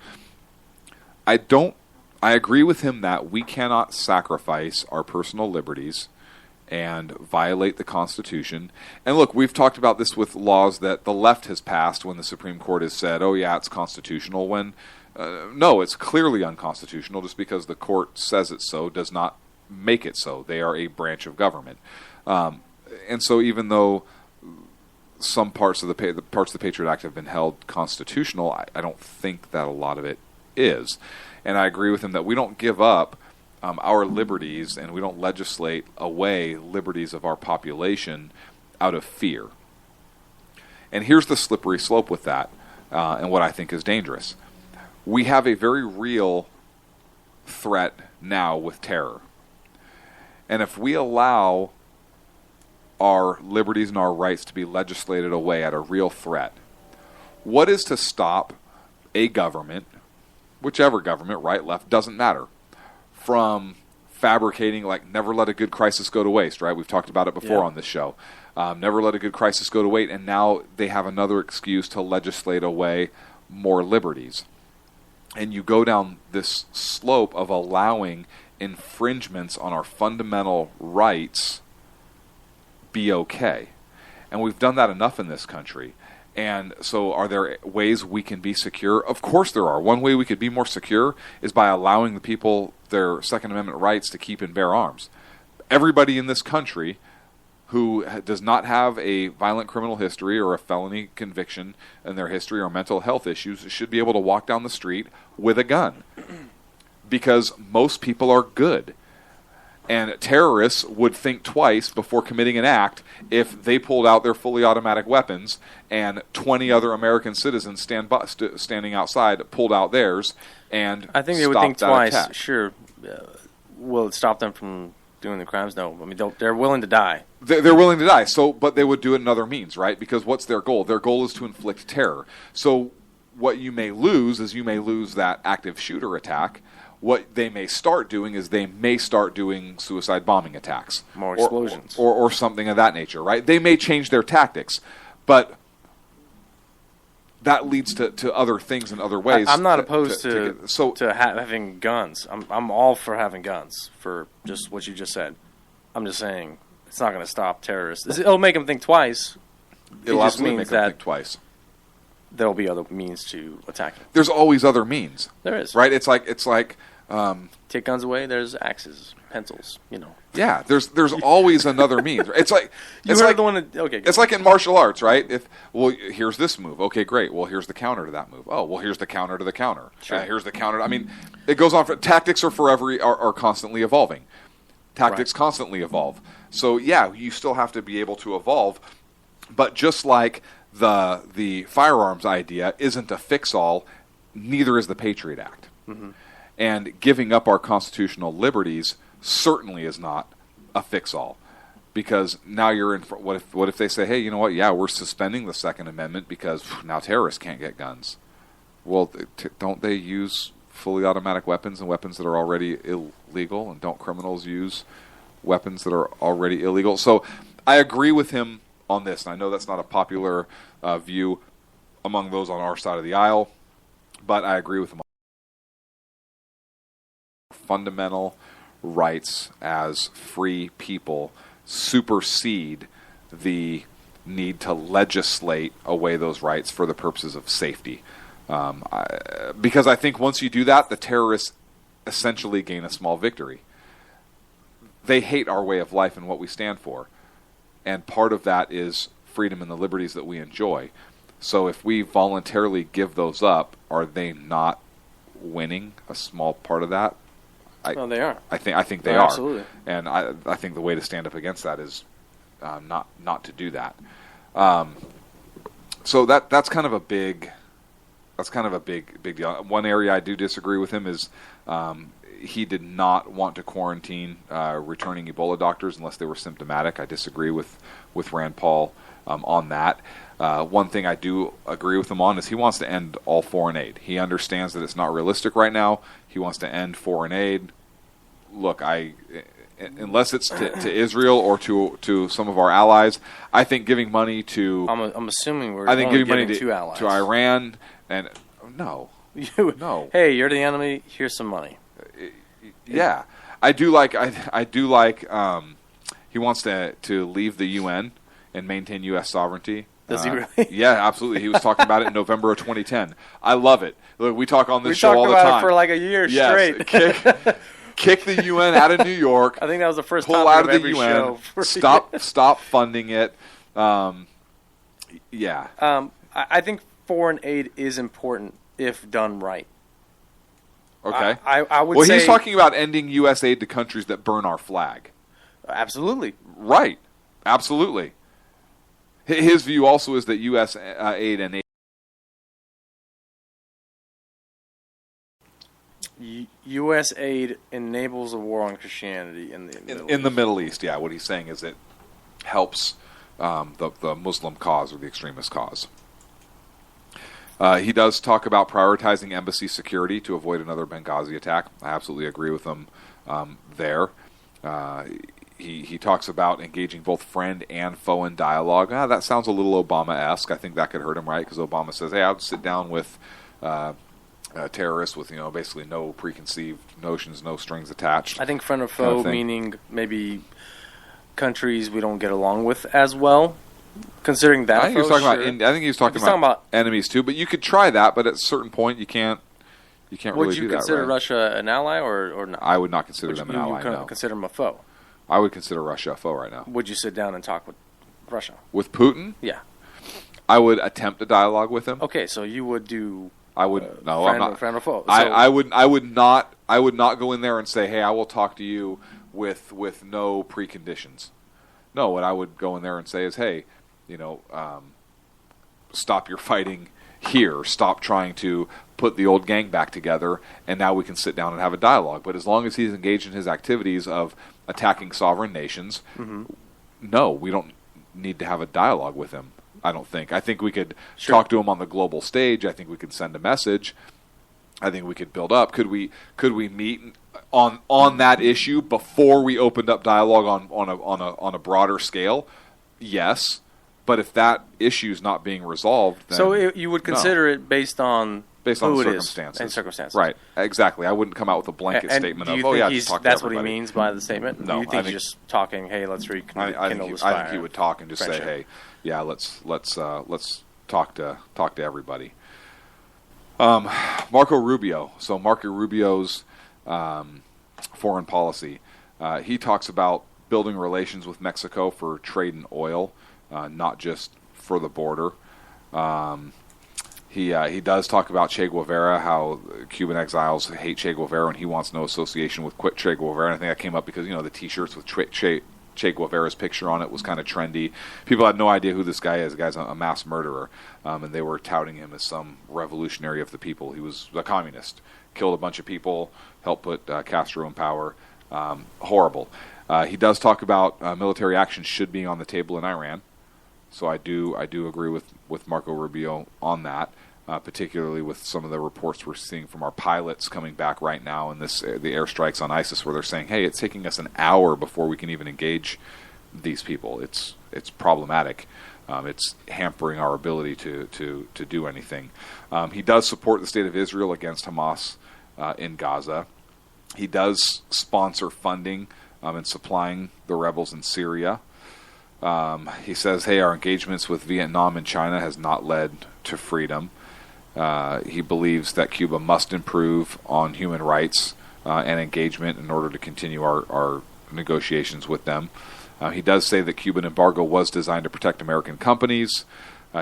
I agree with him that we cannot sacrifice our personal liberties and violate the Constitution. And look, we've talked about this with laws that the left has passed when the Supreme Court has said, oh yeah, it's constitutional, when no, it's clearly unconstitutional. Just because the court says it so does not make it so. They are a branch of government. And so even though some parts of the Patriot Act have been held constitutional, I don't think that a lot of it is. And I agree with him that we don't give up our liberties, and we don't legislate away liberties of our population out of fear. And here's the slippery slope with that, and what I think is dangerous. We have a very real threat now with terror. And if we allow our liberties and our rights to be legislated away at a real threat, what is to stop a government, whichever government, right, left, doesn't matter, from fabricating, like, never let a good crisis go to waste, right? We've talked about it before on this show. Never let a good crisis go to waste, and now they have another excuse to legislate away more liberties. And you go down this slope of allowing infringements on our fundamental rights be okay. And we've done that enough in this country. And so are there ways we can be secure? Of course there are. One way we could be more secure is by allowing the people their Second Amendment rights to keep and bear arms. Everybody in this country who does not have a violent criminal history or a felony conviction in their history or mental health issues should be able to walk down the street with a gun. Because most people are good. And terrorists would think twice before committing an act if they pulled out their fully automatic weapons and 20 other American citizens standing outside pulled out theirs and I think they would think stopped that twice. attack. Sure. Will it stop them from doing the crimes? No. I mean, they're willing to die. They're willing to die. So, but they would do it in other means, right? Because what's their goal? Their goal is to inflict terror. So what you may lose is you may lose that active shooter attack. What they may start doing is they may start doing suicide bombing attacks. More explosions. Or something of that nature, right? They may change their tactics, but that leads to other things in other ways. I'm not opposed to having guns. I'm all for having guns, for just what you just said. I'm just saying it's not going to stop terrorists. It'll make them think twice. It'll absolutely make them think twice. There'll be other means to attack it. There's always other means. There is. Right? It's like take guns away, there's axes, pencils, Yeah, there's always another means. It's like okay. It's like in martial arts, right? Here's this move. Okay, great. Well, here's the counter to that move. Oh, well, here's the counter to the counter. Sure. Here's the counter. I mean, it goes on. Tactics are constantly evolving. Tactics constantly evolve. So yeah, you still have to be able to evolve. But just like the firearms idea isn't a fix-all, neither is the Patriot Act. Mm-hmm. And giving up our constitutional liberties certainly is not a fix-all, because now you're in. What if they say, hey, you know what? Yeah, we're suspending the Second Amendment because now terrorists can't get guns. Well, don't they use fully automatic weapons and weapons that are already illegal? And don't criminals use weapons that are already illegal? So I agree with him on this, and I know that's not a popular view among those on our side of the aisle, but I agree with him. Fundamental rights as free people supersede the need to legislate away those rights for the purposes of safety. Because I think once you do that, the terrorists essentially gain a small victory. They hate our way of life and what we stand for. And part of that is freedom and the liberties that we enjoy. So if we voluntarily give those up, are they not winning a small part of that? Well, they are. I think they are. Absolutely. And I think the way to stand up against that is not to do that. So that's kind of a big deal. One area I do disagree with him is he did not want to quarantine returning Ebola doctors unless they were symptomatic. I disagree with Rand Paul on that. One thing I do agree with him on is he wants to end all foreign aid. He understands that it's not realistic right now. He wants to end foreign aid. Look, unless it's to Israel or to some of our allies, I think giving money to I'm assuming we're giving money two allies. to Iran and no. Hey, you're the enemy. Here's some money. Yeah, I do like he wants to leave the UN and maintain U.S. sovereignty. Does he really? Yeah, absolutely. He was talking about it in November of 2010. I love it. Look, we talk on this show all the time. We talked about it time. for like a year straight. Kick the UN out of New York. I think that was the first pull topic out of the every UN. show. Stop funding it. Yeah. I think foreign aid is important if done right. Okay. I would say. Well, he's talking about ending U.S. aid to countries that burn our flag. Absolutely. Right. Absolutely. His view also is that U.S. aid and aid. U.S. aid enables a war on Christianity in the Middle East. Yeah, what he's saying is it helps the Muslim cause or the extremist cause. He does talk about prioritizing embassy security to avoid another Benghazi attack. I absolutely agree with him there. He talks about engaging both friend and foe in dialogue. That sounds a little Obama-esque. I think that could hurt him, right? Because Obama says, hey, I'll sit down with terrorists with, basically no preconceived notions, no strings attached. I think friend or foe, meaning maybe countries we don't get along with as well. Considering that, I think he was talking about enemies too. But you could try that. But at a certain point, you can't really do that. Would you consider Russia an ally or not? I would not consider them an ally. No. Consider them a foe. I would consider Russia a foe right now. Would you sit down and talk with Russia? With Putin? Yeah. I would attempt a dialogue with him. Okay, so you would do. I would no. Friend, I'm not. Friend or foe. So, I would not go in there and say, hey, I will talk to you with no preconditions. No, what I would go in there and say is, hey, stop your fighting here. Stop trying to put the old gang back together, and now we can sit down and have a dialogue. But as long as he's engaged in his activities of attacking sovereign nations, no, we don't need to have a dialogue with him, I don't think. I think we could talk to him on the global stage. I think we could send a message. I think we could build up. Could we meet on that issue before we opened up dialogue on a broader scale? Yes. But if that issue is not being resolved, then so you would consider it based on circumstances. And circumstances. Right, exactly. I wouldn't come out with a blanket statement of, just talk to that's everybody. What he means by the statement? No, you think he's just talking, hey, let's rekindle this fire? I think he would talk and just say, hey, yeah, let's talk to everybody. Marco Rubio. So Marco Rubio's foreign policy. He talks about building relations with Mexico for trade in oil. Not just for the border. He does talk about Che Guevara, how Cuban exiles hate Che Guevara, and he wants no association with Che Guevara. And I think that came up because the T-shirts with Che Guevara's picture on it was kind of trendy. People had no idea who this guy is. The guy's a mass murderer, and they were touting him as some revolutionary of the people. He was a communist, killed a bunch of people, helped put Castro in power. Horrible. He does talk about military action should be on the table in Iran. So I do agree with Marco Rubio on that, particularly with some of the reports we're seeing from our pilots coming back right now in the airstrikes on ISIS, where they're saying, hey, it's taking us an hour before we can even engage these people. It's problematic. It's hampering our ability to do anything. He does support the state of Israel against Hamas in Gaza. He does sponsor funding and supplying the rebels in Syria. He says, hey, our engagements with Vietnam and China has not led to freedom. He believes that Cuba must improve on human rights and engagement in order to continue our negotiations with them. He does say that Cuban embargo was designed to protect American companies.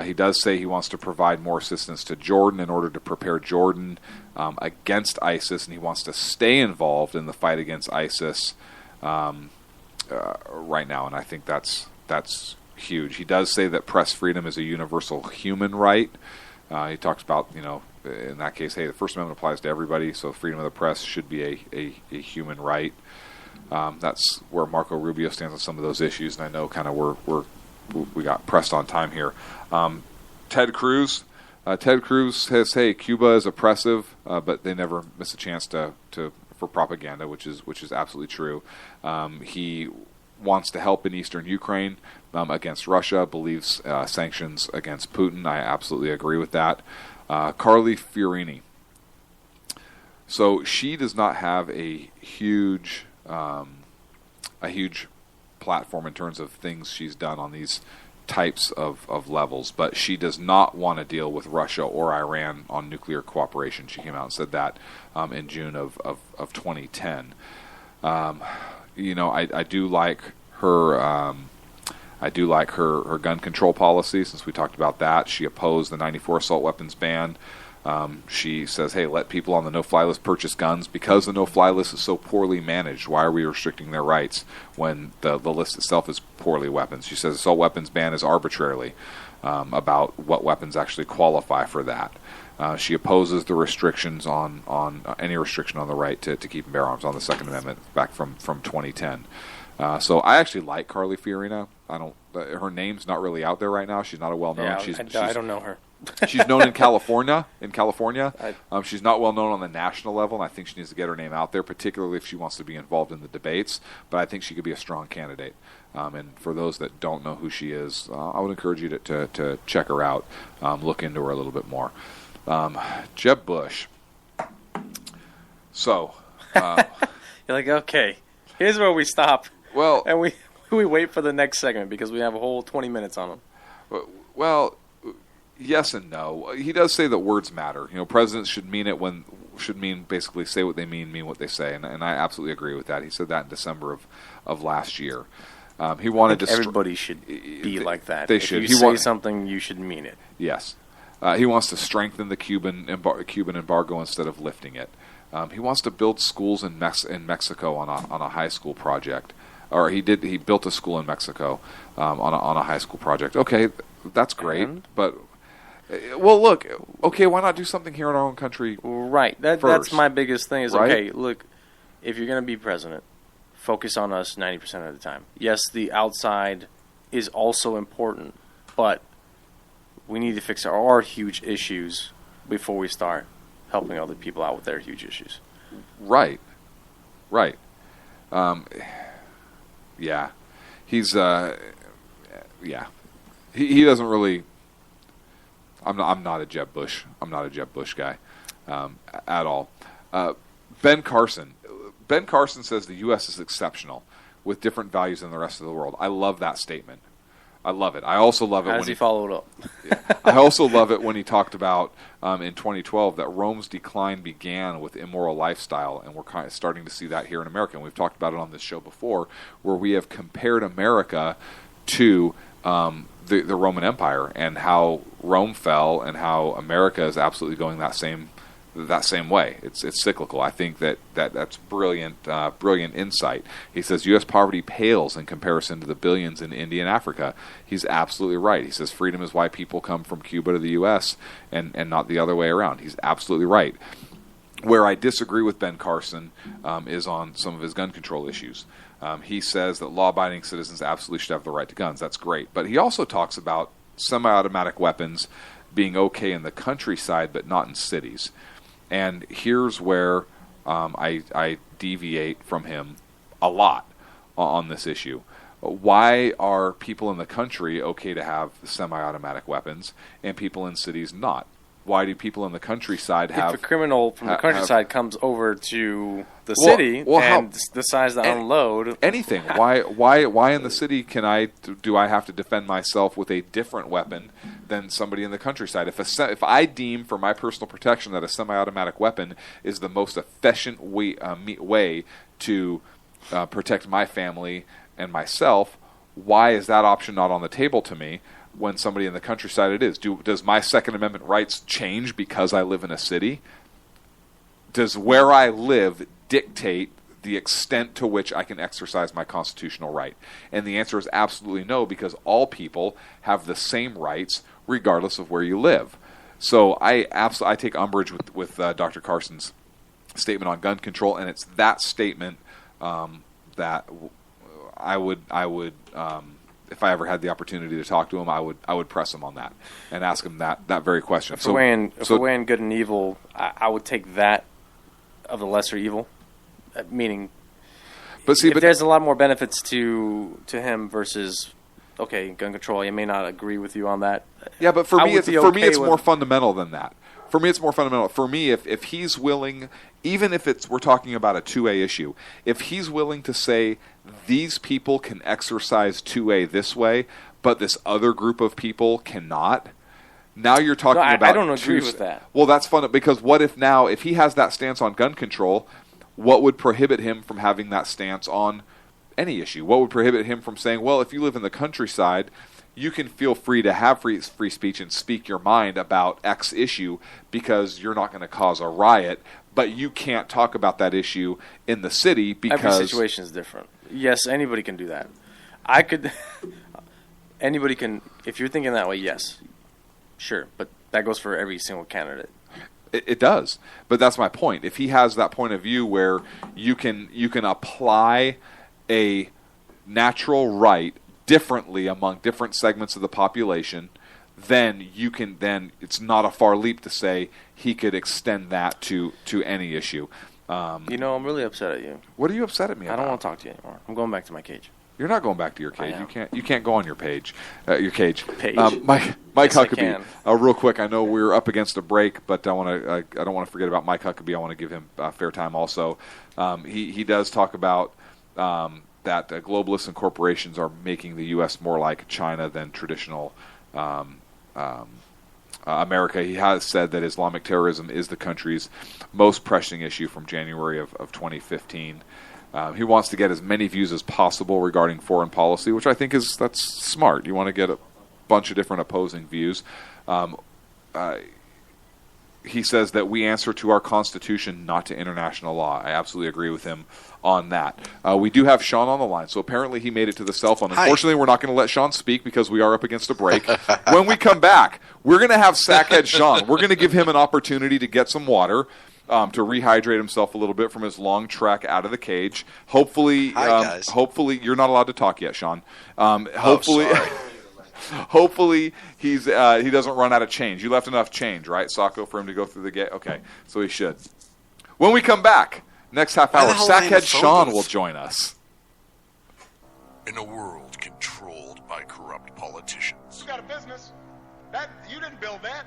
He does say he wants to provide more assistance to Jordan in order to prepare Jordan against ISIS, and he wants to stay involved in the fight against ISIS right now, and I think that's huge. He does say that press freedom is a universal human right. He talks about, in that case, hey, the First Amendment applies to everybody, so freedom of the press should be a human right. That's where Marco Rubio stands on some of those issues, and I know kind of we got pressed on time here. Ted Cruz. Ted Cruz says, hey, Cuba is oppressive, but they never miss a chance for propaganda, which is absolutely true. He wants to help in eastern Ukraine against Russia, believes sanctions against Putin. I absolutely agree with that. Carly Fiorina. So she does not have a huge platform in terms of things she's done on these types of levels, but she does not want to deal with Russia or Iran on nuclear cooperation. She came out and said that in June of 2010. I do like her. I do like her gun control policy, since we talked about that. She opposed the 94 assault weapons ban. She says, hey, let people on the no-fly list purchase guns. Because the no-fly list is so poorly managed, why are we restricting their rights when the list itself is poorly weapons? She says assault weapons ban is arbitrarily about what weapons actually qualify for that. She opposes the restrictions on any restriction on the right to keep and bear arms on the Second Amendment back from 2010. So I actually like Carly Fiorina. Her name's not really out there right now. She's not a well-known. Yeah, I don't know her. She's known in California. She's not well known on the national level, and I think she needs to get her name out there, particularly if she wants to be involved in the debates. But I think she could be a strong candidate. And for those that don't know who she is, I would encourage you to check her out, look into her a little bit more. Jeb Bush. So you're like, okay, here's where we stop. Well, and we wait for the next segment because we have a whole 20 minutes on him. Well, yes and no. He does say that words matter. Presidents should mean basically say what they mean what they say, and I absolutely agree with that. He said that in December of last year. He wanted to. Everybody should be like that. They should. If you say something, you should mean it. Yes. He wants to strengthen the Cuban embargo instead of lifting it. He wants to build schools in Mexico on a high school project, or he built a school in Mexico on a high school project. Okay, that's great, but well, look, okay, why not do something here in our own country? Right, that's my biggest thing. Is right? Okay, look, if you're going to be president, focus on us 90% of the time. Yes, the outside is also important, but we need to fix our huge issues before we start helping other people out with their huge issues. Right. Yeah. He's He doesn't really. I'm not a Jeb Bush. I'm not a Jeb Bush guy at all. Ben Carson. Ben Carson says the U.S. is exceptional with different values than the rest of the world. I love that statement. I love it. I also love it when he followed up. I also love it when he talked about in 2012 that Rome's decline began with immoral lifestyle, and we're kind of starting to see that here in America. And we've talked about it on this show before, where we have compared America to the Roman Empire and how Rome fell and how America is absolutely going that same way. It's cyclical. I think that's brilliant insight. He says U.S. poverty pales in comparison to the billions in India and Africa. He's absolutely right. He says freedom is why people come from Cuba to the U.S. and not the other way around. He's absolutely right. Where I disagree with Ben Carson is on some of his gun control issues. He says that law-abiding citizens absolutely should have the right to guns. That's great. But he also talks about semi-automatic weapons being okay in the countryside but not in cities. And here's where I deviate from him a lot on this issue. Why are people in the country okay to have semi-automatic weapons and people in cities not? Why do people in the countryside have... If a criminal from the countryside comes over to the city and decides to unload... Anything. Why in the city do I have to defend myself with a different weapon than somebody in the countryside? If I deem for my personal protection that a semi-automatic weapon is the most efficient way to protect my family and myself, why is that option not on the table to me? When somebody in the countryside it is. Does my Second Amendment rights change because I live in a city? Does where I live dictate the extent to which I can exercise my constitutional right? And the answer is absolutely no, because all people have the same rights regardless of where you live. So I take umbrage with Dr. Carson's statement on gun control, and it's that statement that I would if I ever had the opportunity to talk to him, I would press him on that and ask him that very question. If we're weighing good and evil, I would take that of the lesser evil, meaning. But there's a lot more benefits to him versus gun control. I may not agree with you on that. Yeah, but for me, it's more fundamental than that. For me, it's more fundamental. For me, if he's willing, even if we're talking about a 2A issue, if he's willing to say these people can exercise 2A this way, but this other group of people cannot, now you're talking about... I don't agree with that. Well, that's fun, because what if now, if he has that stance on gun control, what would prohibit him from having that stance on any issue? What would prohibit him from saying, well, if you live in the countryside, you can feel free to have free speech and speak your mind about X issue because you're not going to cause a riot, but you can't talk about that issue in the city because... Every situation is different. Yes, anybody can do that. Anybody can... If you're thinking that way, yes. Sure, but that goes for every single candidate. It does, but that's my point. If he has that point of view where you can apply a natural right differently among different segments of the population, then it's not a far leap to say he could extend that to any issue. I'm really upset at you. What are you upset at me about? I don't want to talk to you anymore. I'm going back to my cage. You're not going back to your cage. You can't go on your page. Your cage. Page. Mike yes, Huckabee. Real quick, I know we're up against a break, but I don't want to forget about Mike Huckabee. I want to give him fair time also. He does talk about that globalists and corporations are making the U.S. more like China than traditional America. He has said that Islamic terrorism is the country's most pressing issue from January of 2015. He wants to get as many views as possible regarding foreign policy, which I think that's smart. You want to get a bunch of different opposing views. he says that we answer to our Constitution, not to international law. I absolutely agree with him on that. We do have Sean on the line, so apparently he made it to the cell phone. Unfortunately, we're not going to let Sean speak because we are up against a break. When we come back, we're going to have Sackhead Sean. We're going to give him an opportunity to get some water, to rehydrate himself a little bit from his long trek out of the cage. Hopefully, hopefully you're not allowed to talk yet, Sean. Hopefully. Hopefully he doesn't run out of change. You left enough change, right, Sacco, for him to go through the gate? Okay, so he should. When we come back, next half hour, Sackhead Sean will join us. In a world controlled by corrupt politicians, You got a business. You didn't build that.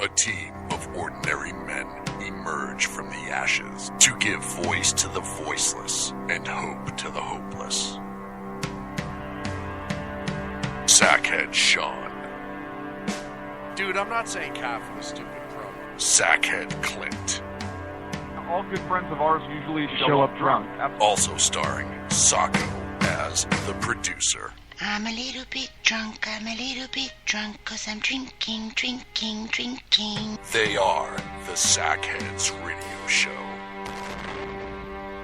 a team of ordinary men emerge from the ashes to give voice to the voiceless and hope to the hopeless. Sackhead Sean. Dude, I'm not saying Kafka was stupid, bro. Sackhead Clint. All good friends of ours usually show up drunk. Also starring Sacco as the producer. I'm a little bit drunk, 'cause I'm drinking. They are the Sackheads Radio Show.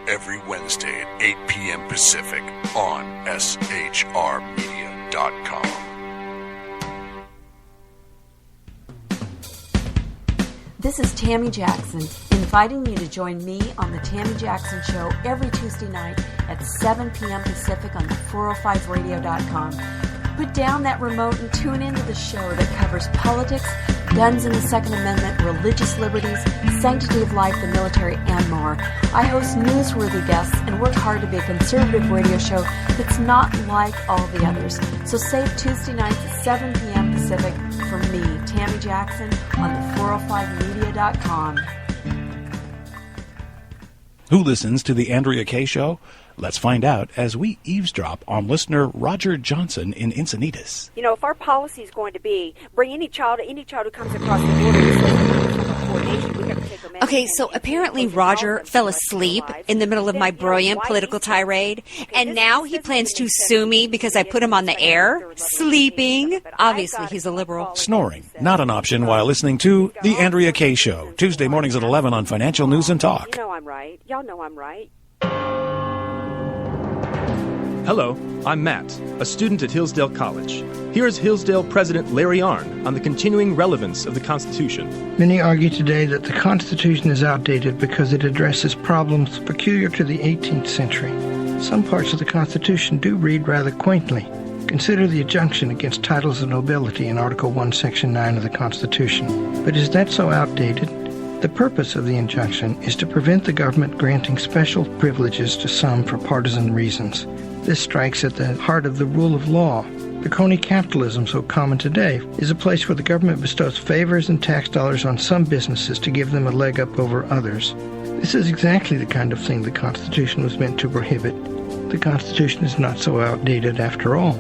Every Wednesday at 8 p.m. Pacific on shrmedia.com. This is Tammy Jackson, inviting you to join me on the Tammy Jackson Show every Tuesday night at 7 p.m. Pacific on the 405radio.com. Put down that remote and tune into the show that covers politics, guns and the Second Amendment, religious liberties, sanctity of life, the military, and more. I host newsworthy guests and work hard to be a conservative radio show that's not like all the others. So save Tuesday nights at 7 p.m. Pacific for me, Tammy Jackson, on the 405media.com. Who listens to the Andrea Kaye Show? Let's find out as we eavesdrop on listener Roger Johnson in Encinitas. You know, if our policy is going to be bring any child who comes across the border to coordination, we have to take them in. Okay, so apparently Roger fell asleep in the middle of my brilliant political tirade, and now he plans to sue me because I put him on the air, sleeping. Obviously, he's a liberal. Snoring, not an option while listening to The Andrea Kaye Show, Tuesday mornings at 11 on Financial News and Talk. You know I'm right. Y'all know I'm right. Hello, I'm Matt, a student at Hillsdale College. Here is Hillsdale President Larry Arnn on the continuing relevance of the Constitution. Many argue today that the Constitution is outdated because it addresses problems peculiar to the 18th century. Some parts of the Constitution do read rather quaintly. Consider the injunction against titles of nobility in Article 1, Section 9 of the Constitution. But is that so outdated? The purpose of the injunction is to prevent the government granting special privileges to some for partisan reasons. This strikes at the heart of the rule of law. The crony capitalism so common today is a place where the government bestows favors and tax dollars on some businesses to give them a leg up over others. This is exactly the kind of thing the Constitution was meant to prohibit. The Constitution is not so outdated after all.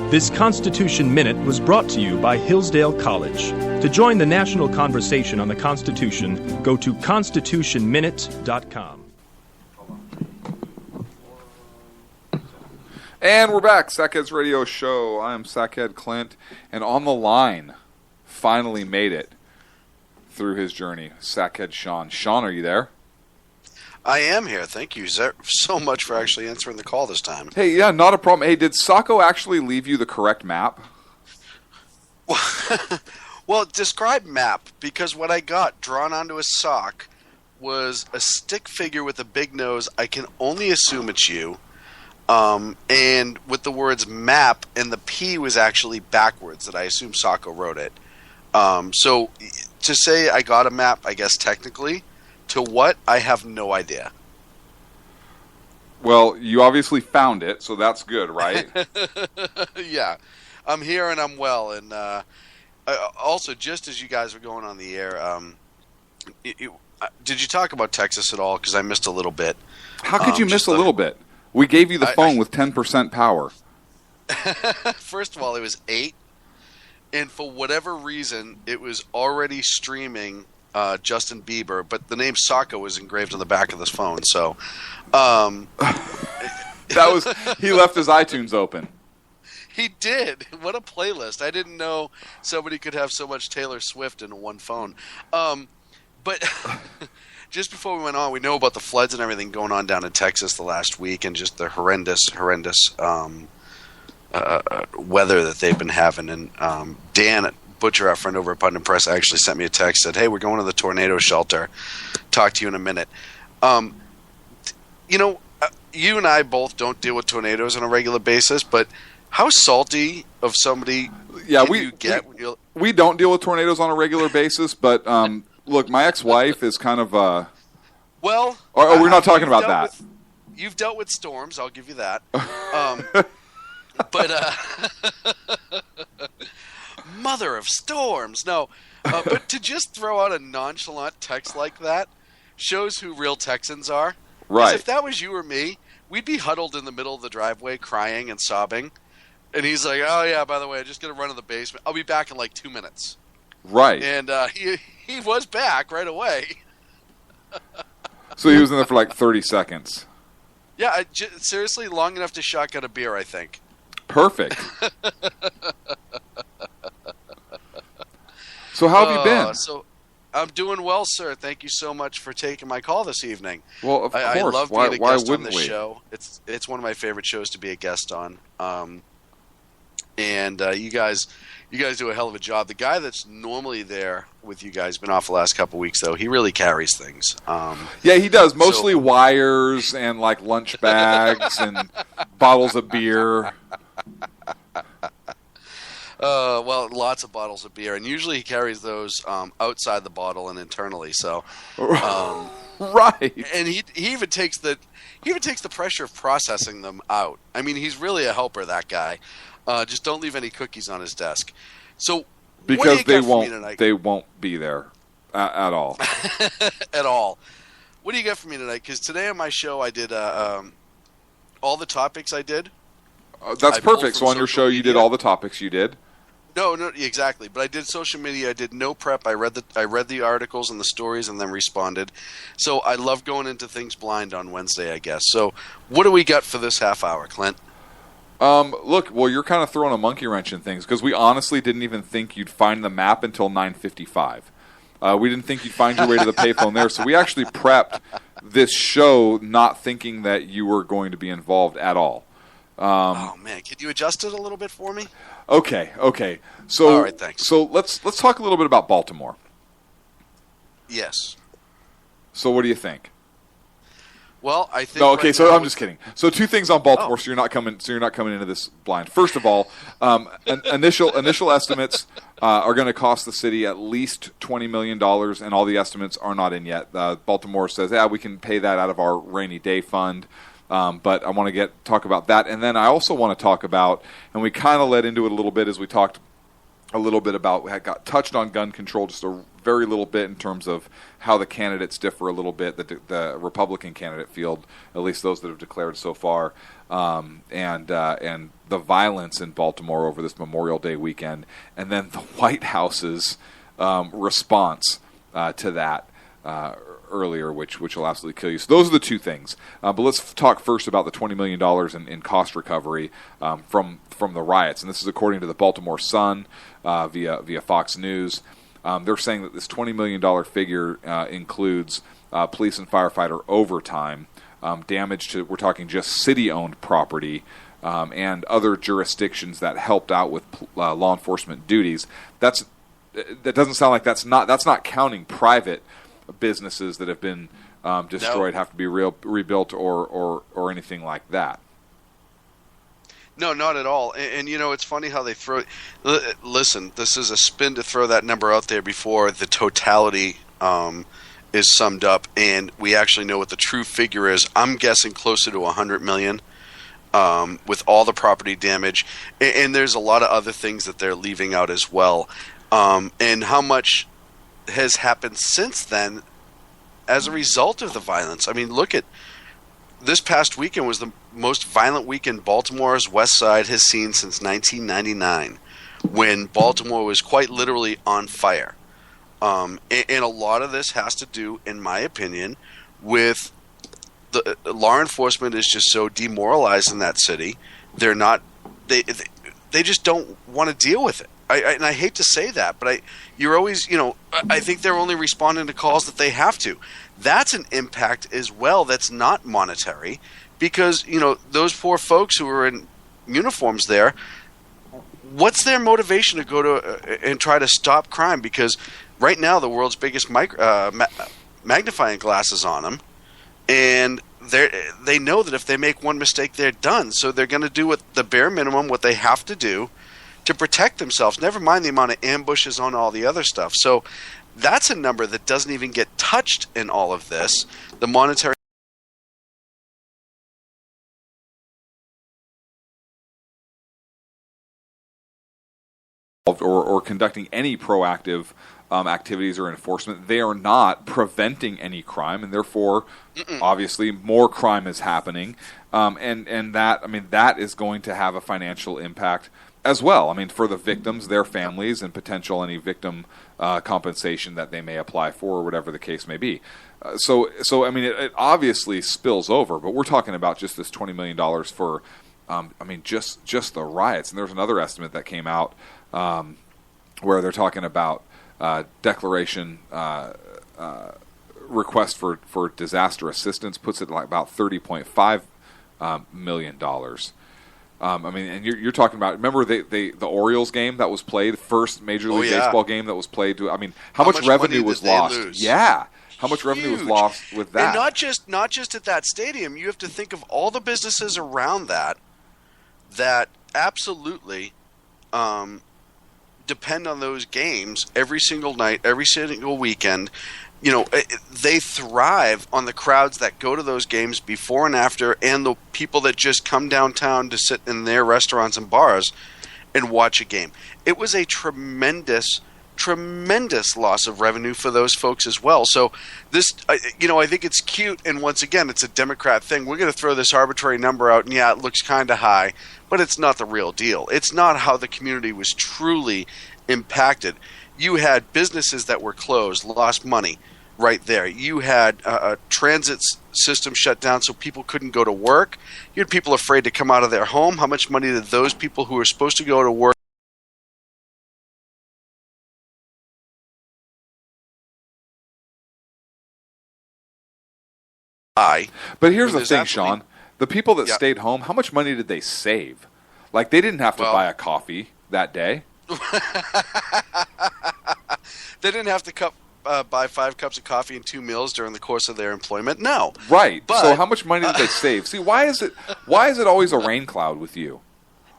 This Constitution Minute was brought to you by Hillsdale College. To join the national conversation on the Constitution, go to constitutionminute.com. And we're back, Sackhead's Radio Show. I am Sackhead Clint, and on the line, finally made it through his journey, Sackhead Sean. Sean, are you there? I am here. Thank you so much for actually answering the call this time. Hey, yeah, not a problem. Hey, did Sacco actually leave you the correct map? Well, describe map, because what I got drawn onto a sock was a stick figure with a big nose. I can only assume it's you. And with the words map, and the P was actually backwards, that I assume Sacco wrote it. So to say I got a map, I guess technically, to what, I have no idea. Well, you obviously found it, so that's good, right? Yeah. I'm here and I'm well. And also, just as you guys were going on the air, did you talk about Texas at all? Because I missed a little bit. How could you miss a little bit? We gave you the phone with 10% power. First of all, it was 8. And for whatever reason, it was already streaming Justin Bieber, but the name Sacco was engraved on the back of this phone. So, he left his iTunes open. He did. What a playlist. I didn't know somebody could have so much Taylor Swift in one phone. But just before we went on, we know about the floods and everything going on down in Texas the last week and just the horrendous weather that they've been having. And Dan Butcher, our friend over at Pundit Press, actually sent me a text, said, hey, we're going to the tornado shelter. Talk to you in a minute. You know, you and I both don't deal with tornadoes on a regular basis, but how salty of somebody you get? We don't deal with tornadoes on a regular basis, but look, my ex-wife is kind of well. Or we're not talking about that. You've dealt with storms. I'll give you that. But mother of storms. No, but to just throw out a nonchalant text like that shows who real Texans are. Right. If that was you or me, we'd be huddled in the middle of the driveway crying and sobbing. And he's like, oh, yeah, by the way, I'm just going to run to the basement. I'll be back in like 2 minutes. Right. And he was back right away. So he was in there for like 30 seconds. Yeah, seriously, long enough to shotgun a beer, I think. Perfect. So how have you been? So I'm doing well, sir. Thank you so much for taking my call this evening. Well, of course. I love being a guest on this we? show. It's one of my favorite shows to be a guest on. And you guys do a hell of a job. The guy that's normally there with you guys been off the last couple of weeks, though. He really carries things. Yeah, he does. Mostly wires and like lunch bags and bottles of beer. Well, lots of bottles of beer, and usually he carries those outside the bottle and internally. So, right. And he even takes the pressure of processing them out. I mean, he's really a helper, that guy. Just don't leave any cookies on his desk. So, because they won't be there at all. At all. What do you got for me tonight? Because today on my show, I did all the topics I did. That's perfect. So on your show, you did all the topics you did. No, exactly. But I did social media. I did no prep. I read the articles and the stories and then responded. So I love going into things blind on Wednesday, I guess. So what do we got for this half hour, Clint? Look, well, you're kind of throwing a monkey wrench in things because we honestly didn't even think you'd find the map until 9:55. We didn't think you'd find your way to the payphone there. So we actually prepped this show not thinking that you were going to be involved at all. Oh man, can you adjust it a little bit for me? Okay. So, all right, thanks. So let's talk a little bit about Baltimore. Yes. So what do you think? Well, I think. No, okay. So I'm just kidding. So two things on Baltimore. So you're not coming into this blind. First of all, initial estimates are going to cost the city at least $20 million, and all the estimates are not in yet. Baltimore says, we can pay that out of our rainy day fund. But I want to talk about that. And then I also want to talk about, and we kind of led into it a little bit as we talked a little bit about, we got touched on gun control just a very little bit in terms of how the candidates differ a little bit, the Republican candidate field, at least those that have declared so far, and the violence in Baltimore over this Memorial Day weekend, and then the White House's response to that earlier, which will absolutely kill you. So those are the two things. But let's talk first about the $20 million in cost recovery from the riots. And this is according to the Baltimore Sun via Fox News. They're saying that this $20 million figure includes police and firefighter overtime, damage to, we're talking just city-owned property, and other jurisdictions that helped out with law enforcement duties. That doesn't sound like that's not counting private businesses that have been destroyed, have to be rebuilt or anything like that. No, not at all. And you know, it's funny how they throw. Listen, this is a spin to throw that number out there before the totality is summed up, and we actually know what the true figure is. I'm guessing closer to $100 million with all the property damage, and there's a lot of other things that they're leaving out as well. And how much has happened since then as a result of the violence. I mean, look at this past weekend was the most violent weekend Baltimore's West Side has seen since 1999, when Baltimore was quite literally on fire. And a lot of this has to do, in my opinion, with the law enforcement is just so demoralized in that city. They're not they just don't want to deal with it. And I hate to say that, but you're always, I think they're only responding to calls that they have to. That's an impact as well that's not monetary, because, those poor folks who are in uniforms there, what's their motivation to go to and try to stop crime? Because right now the world's biggest magnifying glass is on them, and they know that if they make one mistake, they're done. So they're going to do the bare minimum, what they have to do to protect themselves, never mind the amount of ambushes on all the other stuff. So that's a number that doesn't even get touched in all of this. The monetary or conducting any proactive activities or enforcement. They are not preventing any crime, and therefore, obviously, more crime is happening. And that is going to have a financial impact as well. I mean, for the victims, their families, and potential any victim compensation that they may apply for, or whatever the case may be. So it obviously spills over. But we're talking about just this $20 million for, just the riots. And there's another estimate that came out where they're talking about declaration request for disaster assistance, puts it like about $30.5 million. And you're talking about, remember the Orioles game that was played, first Major League Baseball game that was played? How much revenue was lost? Yeah. How much revenue was lost with that? And not just at that stadium. You have to think of all the businesses around that absolutely depend on those games every single night, every single weekend. They thrive on the crowds that go to those games before and after, and the people that just come downtown to sit in their restaurants and bars and watch a game. It was a tremendous loss of revenue for those folks as well. So this, I think it's cute, and once again, it's a Democrat thing. We're going to throw this arbitrary number out, and yeah, it looks kind of high, but it's not the real deal. It's not how the community was truly impacted. You had businesses that were closed, lost money right there. You had a transit system shut down so people couldn't go to work. You had people afraid to come out of their home. How much money did those people who were supposed to go to work buy? But here's the thing, Sean. The people that stayed home, how much money did they save? Like, they didn't have to buy a coffee that day. They didn't have to buy 5 cups of coffee and 2 meals during the course of their employment. No, right. But, so how much money did they save? See, why is it always a rain cloud with you?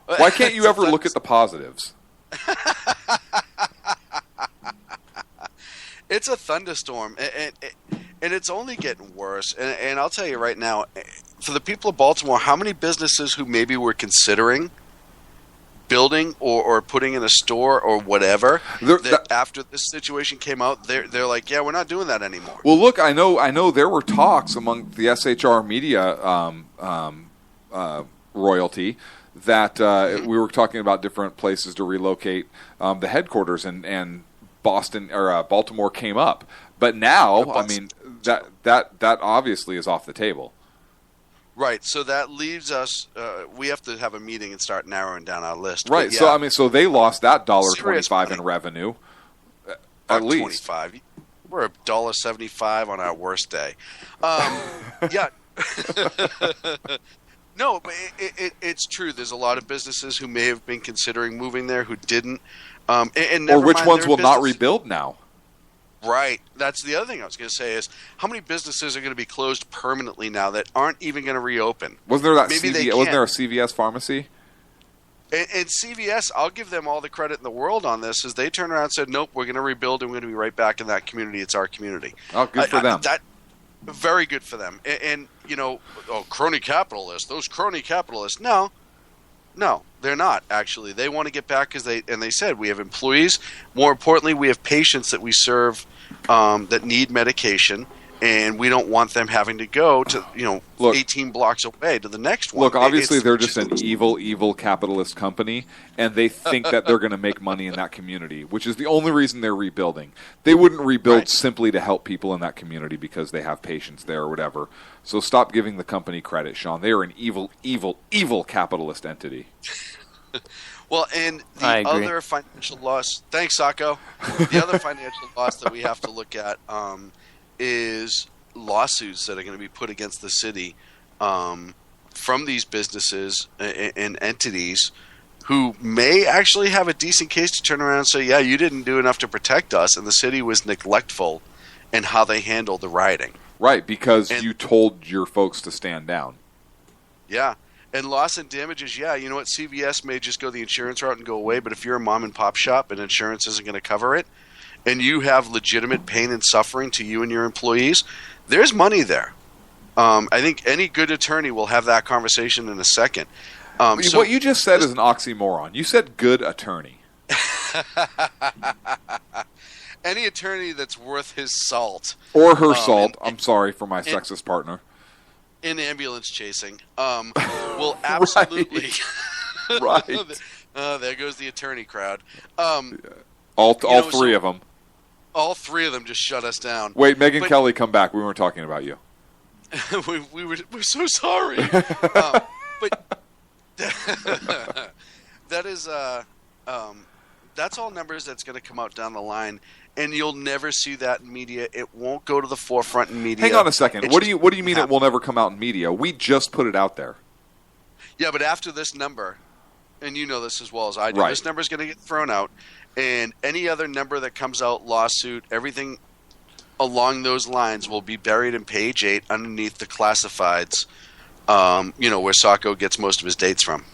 Why can't you ever look at the positives? It's a thunderstorm, and it's only getting worse. And I'll tell you right now, for the people of Baltimore, how many businesses who maybe were considering building or putting in a store or whatever, after this situation came out, they're like, yeah, we're not doing that anymore. Well, look, I know there were talks among the SHR media royalty that we were talking about different places to relocate the headquarters, and Boston or Baltimore came up. But now, that obviously is off the table. Right, so that leaves us. We have to have a meeting and start narrowing down our list. Right, yeah. So they lost that $1.25 in revenue, at least. $1.25. We're $1.75 on our worst day. Yeah. No, but it's true. There's a lot of businesses who may have been considering moving there who didn't. And or which ones will not rebuild now. Right. That's the other thing I was going to say is how many businesses are going to be closed permanently now that aren't even going to reopen? Wasn't there a CVS pharmacy? And CVS, I'll give them all the credit in the world on this, as they turned around and said, nope, we're going to rebuild and we're going to be right back in that community. It's our community. Oh, good for them. Very good for them. And crony capitalists, those crony capitalists. No, they're not, actually. They want to get back because they said we have employees. More importantly, we have patients that we serve that need medication, and we don't want them having to go to 18 blocks away to the next one. Look, obviously they're just an evil capitalist company, and they think that they're going to make money in that community, which is the only reason they're rebuilding. They wouldn't rebuild simply to help people in that community because they have patients there or whatever. So stop giving the company credit, Sean. They are an evil capitalist entity. Well, and the other financial loss. Thanks, Sacco. The other financial loss that we have to look at is lawsuits that are going to be put against the city from these businesses and entities who may actually have a decent case to turn around and say, yeah, you didn't do enough to protect us, and the city was neglectful in how they handled the rioting. Right, because you told your folks to stand down. Yeah. And loss and damages, yeah, you know what? CVS may just go the insurance route and go away, but if you're a mom and pop shop and insurance isn't going to cover it, and you have legitimate pain and suffering to you and your employees, there's money there. I think any good attorney will have that conversation in a second. So what you just said is an oxymoron. You said good attorney. Any attorney that's worth his salt. Or her salt. I'm sorry for my sexist partner. In ambulance chasing, will absolutely. Right. There goes the attorney crowd. All three of them. All three of them just shut us down. Wait, Megyn Kelly, come back. We weren't talking about you. we're so sorry. But that is that's all numbers that's going to come out down the line, and you'll never see that in media. It won't go to the forefront in media. Hang on a second. What do you mean it will never come out in media? We just put it out there. Yeah, but after this number, and you know this as well as I do, right. This number is going to get thrown out, and any other number that comes out, lawsuit, everything along those lines will be buried in page 8 underneath the classifieds, where Sacco gets most of his dates from.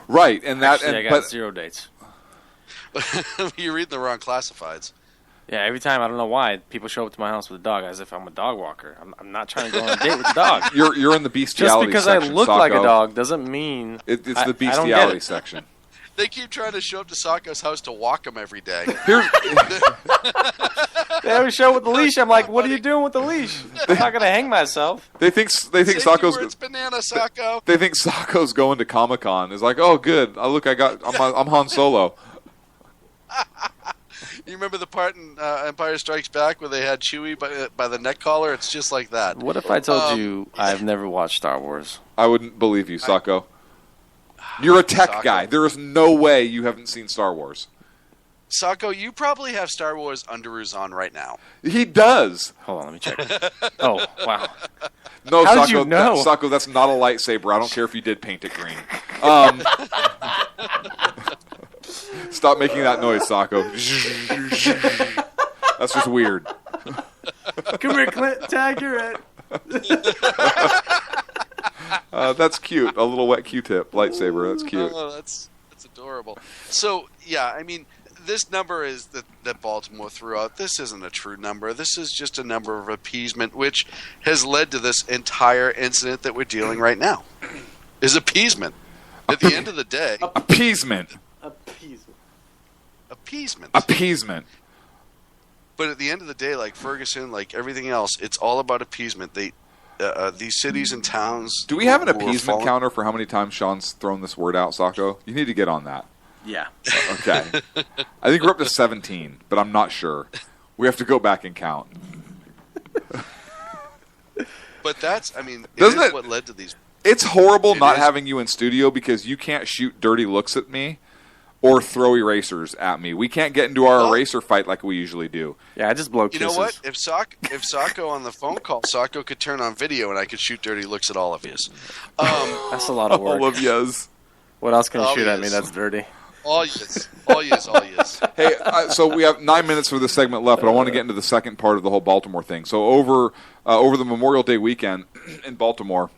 Right, and that. Actually, I got 0 dates. You're reading the wrong classifieds. Yeah, every time, I don't know why, people show up to my house with a dog as if I'm a dog walker. I'm not trying to go on a date with a dog. You're in the bestiality section, Just because I look Sacco. like a dog doesn't mean it's the bestiality section. They keep trying to show up to Sacco's house to walk him every day. They always show with the leash. I'm like, what are you doing with the leash? I'm not going to hang myself. They think Sacco's. It's banana, Sacco. They think Sacco's going to Comic-Con. It's like, oh, good. I'm Han Solo. You remember the part in Empire Strikes Back where they had Chewie by the neck collar? It's just like that. What if I told you I've never watched Star Wars? I wouldn't believe you, Sacco. You're a tech guy. There is no way you haven't seen Star Wars. Sacco, you probably have Star Wars underoos on right now. He does. Hold on, let me check. Oh, wow. No, How Sacco, did you know? Sacco, that's not a lightsaber. I don't care if you did paint it green. Stop making that noise, Sacco. That's just weird. Come here, Clint. Tag your it. That's cute. A little wet Q-tip lightsaber. That's cute. Oh, that's adorable. So, yeah, I mean, this number is that Baltimore threw out. This isn't a true number. This is just a number of appeasement, which has led to this entire incident that we're dealing right now. Is appeasement. At the end of the day... Appeasement. But at the end of the day, like Ferguson, like everything else, it's all about appeasement. These cities and towns... Do we have an appeasement counter for how many times Sean's thrown this word out, Sacco? You need to get on that. Yeah. Okay. I think we're up to 17, but I'm not sure. We have to go back and count. But that's, I mean, Doesn't is it, what led to these... It's horrible not having you in studio because you can't shoot dirty looks at me or throw erasers at me. We can't get into our eraser fight like we usually do. Yeah, I just blow kisses. You know what? If Sacco on the phone call, Sacco could turn on video and I could shoot dirty looks at all of yous. That's a lot of work. All of yous. What else can you All shoot at yous. me that's dirty? All yous. Hey, so we have 9 minutes for this segment left, but I want to get into the second part of the whole Baltimore thing. So over the Memorial Day weekend in Baltimore,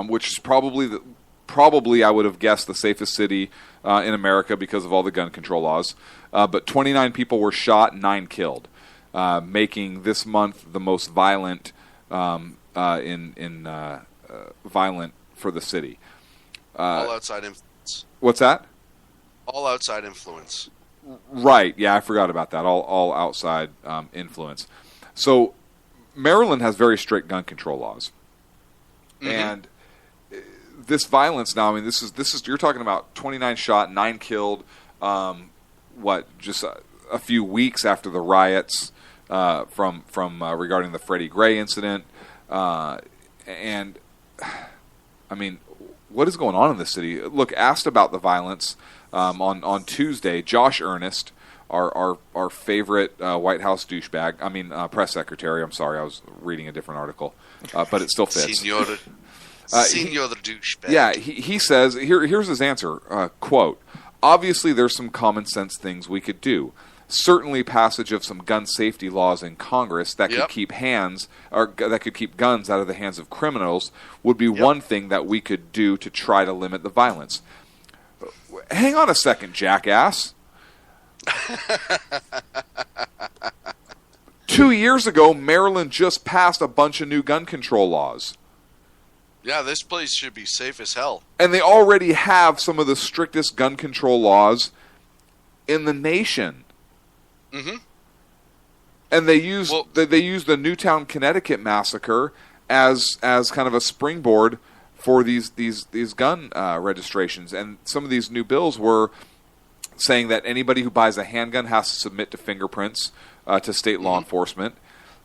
which is probably I would have guessed the safest city in America because of all the gun control laws. But 29 people were shot, 9 killed, making this month the most violent violent for the city. All outside influence. What's that? All outside influence. Right. Yeah, I forgot about that. All outside influence. So Maryland has very strict gun control laws, and this violence now. I mean, this is you're talking about 29 shot, 9 killed. Just a few weeks after the riots from regarding the Freddie Gray incident, and I mean, what is going on in this city? Look, asked about the violence On Tuesday, Josh Earnest, our favorite White House douchebag, press secretary, I'm sorry, I was reading a different article, but it still fits. Senor douchebag. Yeah, he says, here's his answer, quote, "Obviously there's some common sense things we could do. Certainly passage of some gun safety laws in Congress that could keep guns out of the hands of criminals would be one thing that we could do to try to limit the violence." Hang on a second, jackass. 2 years ago, Maryland just passed a bunch of new gun control laws. Yeah, this place should be safe as hell. And they already have some of the strictest gun control laws in the nation. Mm-hmm. And they use the Newtown, Connecticut massacre as kind of a springboard for these gun registrations. And some of these new bills were saying that anybody who buys a handgun has to submit to fingerprints to state law enforcement.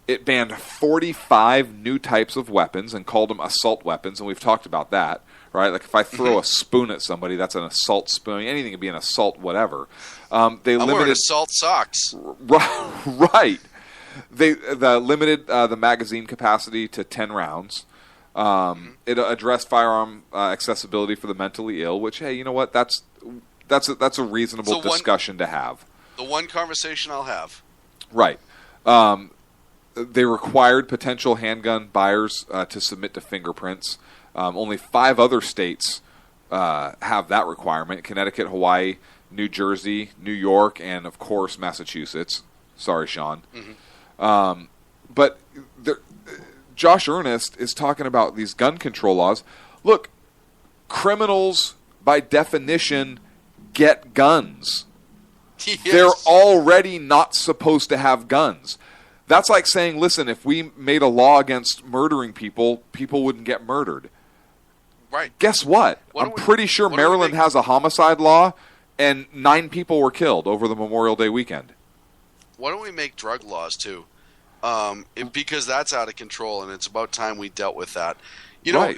It banned 45 new types of weapons and called them assault weapons, and we've talked about that, right? Like if I throw a spoon at somebody, that's an assault spoon. Anything can be an assault, whatever. I'm wearing assault socks. Right. They limited the magazine capacity to 10 rounds. It addressed firearm accessibility for the mentally ill, which, hey, you know what? That's a reasonable discussion to have. The one conversation I'll have. Right. They required potential handgun buyers to submit to fingerprints. Only 5 other states have that requirement: Connecticut, Hawaii, New Jersey, New York, and, of course, Massachusetts. Sorry, Sean. Mm-hmm. But Josh Earnest is talking about these gun control laws. Look, criminals, by definition, get guns. Yes. They're already not supposed to have guns. That's like saying, listen, if we made a law against murdering people, people wouldn't get murdered. Right. Guess what? I'm pretty sure Maryland has a homicide law, and 9 people were killed over the Memorial Day weekend. Why don't we make drug laws, too? Because that's out of control, and it's about time we dealt with that. You know,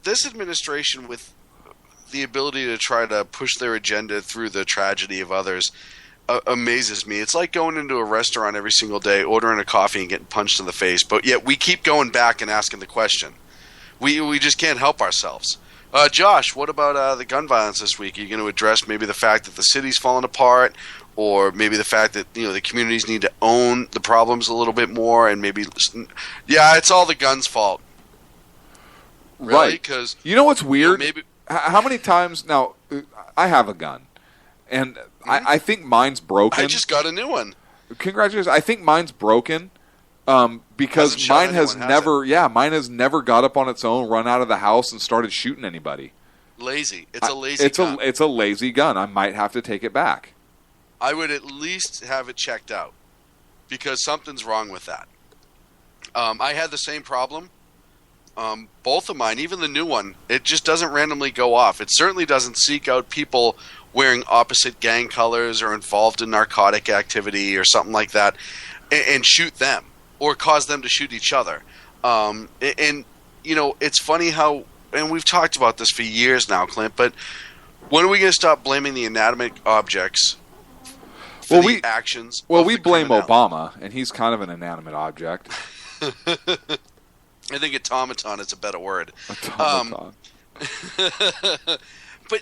this administration, with the ability to try to push their agenda through the tragedy of others, amazes me. It's like going into a restaurant every single day, ordering a coffee and getting punched in the face, but yet we keep going back and asking the question. We just can't help ourselves. Josh, what about the gun violence this week? Are you going to address maybe the fact that the city's falling apart, or maybe the fact that the communities need to own the problems a little bit more, and maybe it's all the guns' fault. Really? Right. Because you know what's weird? How many times now? I have a gun. And I think mine's broken. I just got a new one. Congratulations. I think mine's broken because mine has never got up on its own, run out of the house, and started shooting anybody. Lazy. It's a lazy gun. It's a lazy gun. I might have to take it back. I would at least have it checked out because something's wrong with that. I had the same problem. Both of mine, even the new one, it just doesn't randomly go off. It certainly doesn't seek out people wearing opposite gang colors or involved in narcotic activity or something like that and shoot them or cause them to shoot each other. And it's funny how, and we've talked about this for years now, Clint, but when are we going to stop blaming the inanimate objects for the actions? Well, we blame Obama, and he's kind of an inanimate object. I think automaton is a better word. Automaton. But,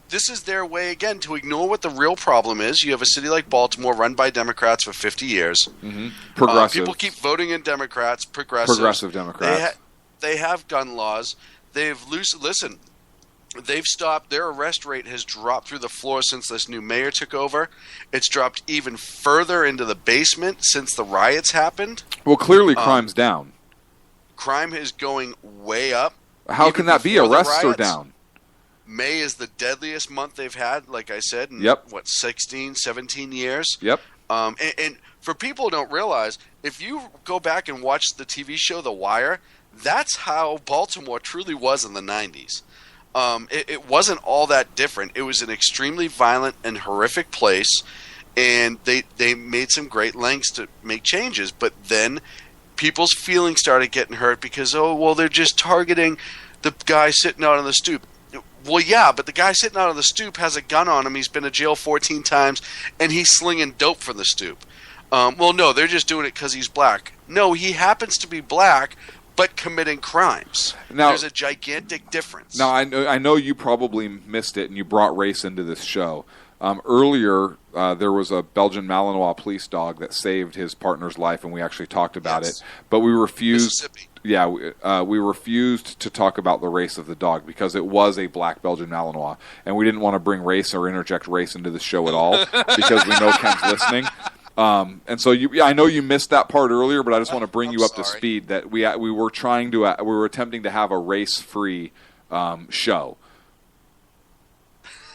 this is their way, again, to ignore what the real problem is. You have a city like Baltimore run by Democrats for 50 years. Mm-hmm. Progressive. People keep voting in Democrats, progressive Democrats. They have gun laws. They've stopped. Their arrest rate has dropped through the floor since this new mayor took over. It's dropped even further into the basement since the riots happened. Well, clearly crime's down. Crime is going way up. How can that be? Arrests are down. May is the deadliest month they've had, like I said, in 16, 17 years? Yep. And for people who don't realize, if you go back and watch the TV show The Wire, that's how Baltimore truly was in the 90s. It wasn't all that different. It was an extremely violent and horrific place, and they made some great lengths to make changes. But then people's feelings started getting hurt because, they're just targeting the guy sitting out on the stoop. Well, yeah, but the guy sitting out on the stoop has a gun on him. He's been to jail 14 times, and he's slinging dope from the stoop. Well, no, they're just doing it because he's black. No, he happens to be black, but committing crimes. Now, there's a gigantic difference. Now, I know you probably missed it, and you brought race into this show. Earlier, there was a Belgian Malinois police dog that saved his partner's life, and we actually taled about it. But we refused. Yeah, we refused to talk about the race of the dog because it was a black Belgian Malinois, and we didn't want to bring race or interject race into the show at all because we know Ken's listening. And so I know you missed that part earlier, but I just want to bring you up to speed that we were attempting to have a race-free show.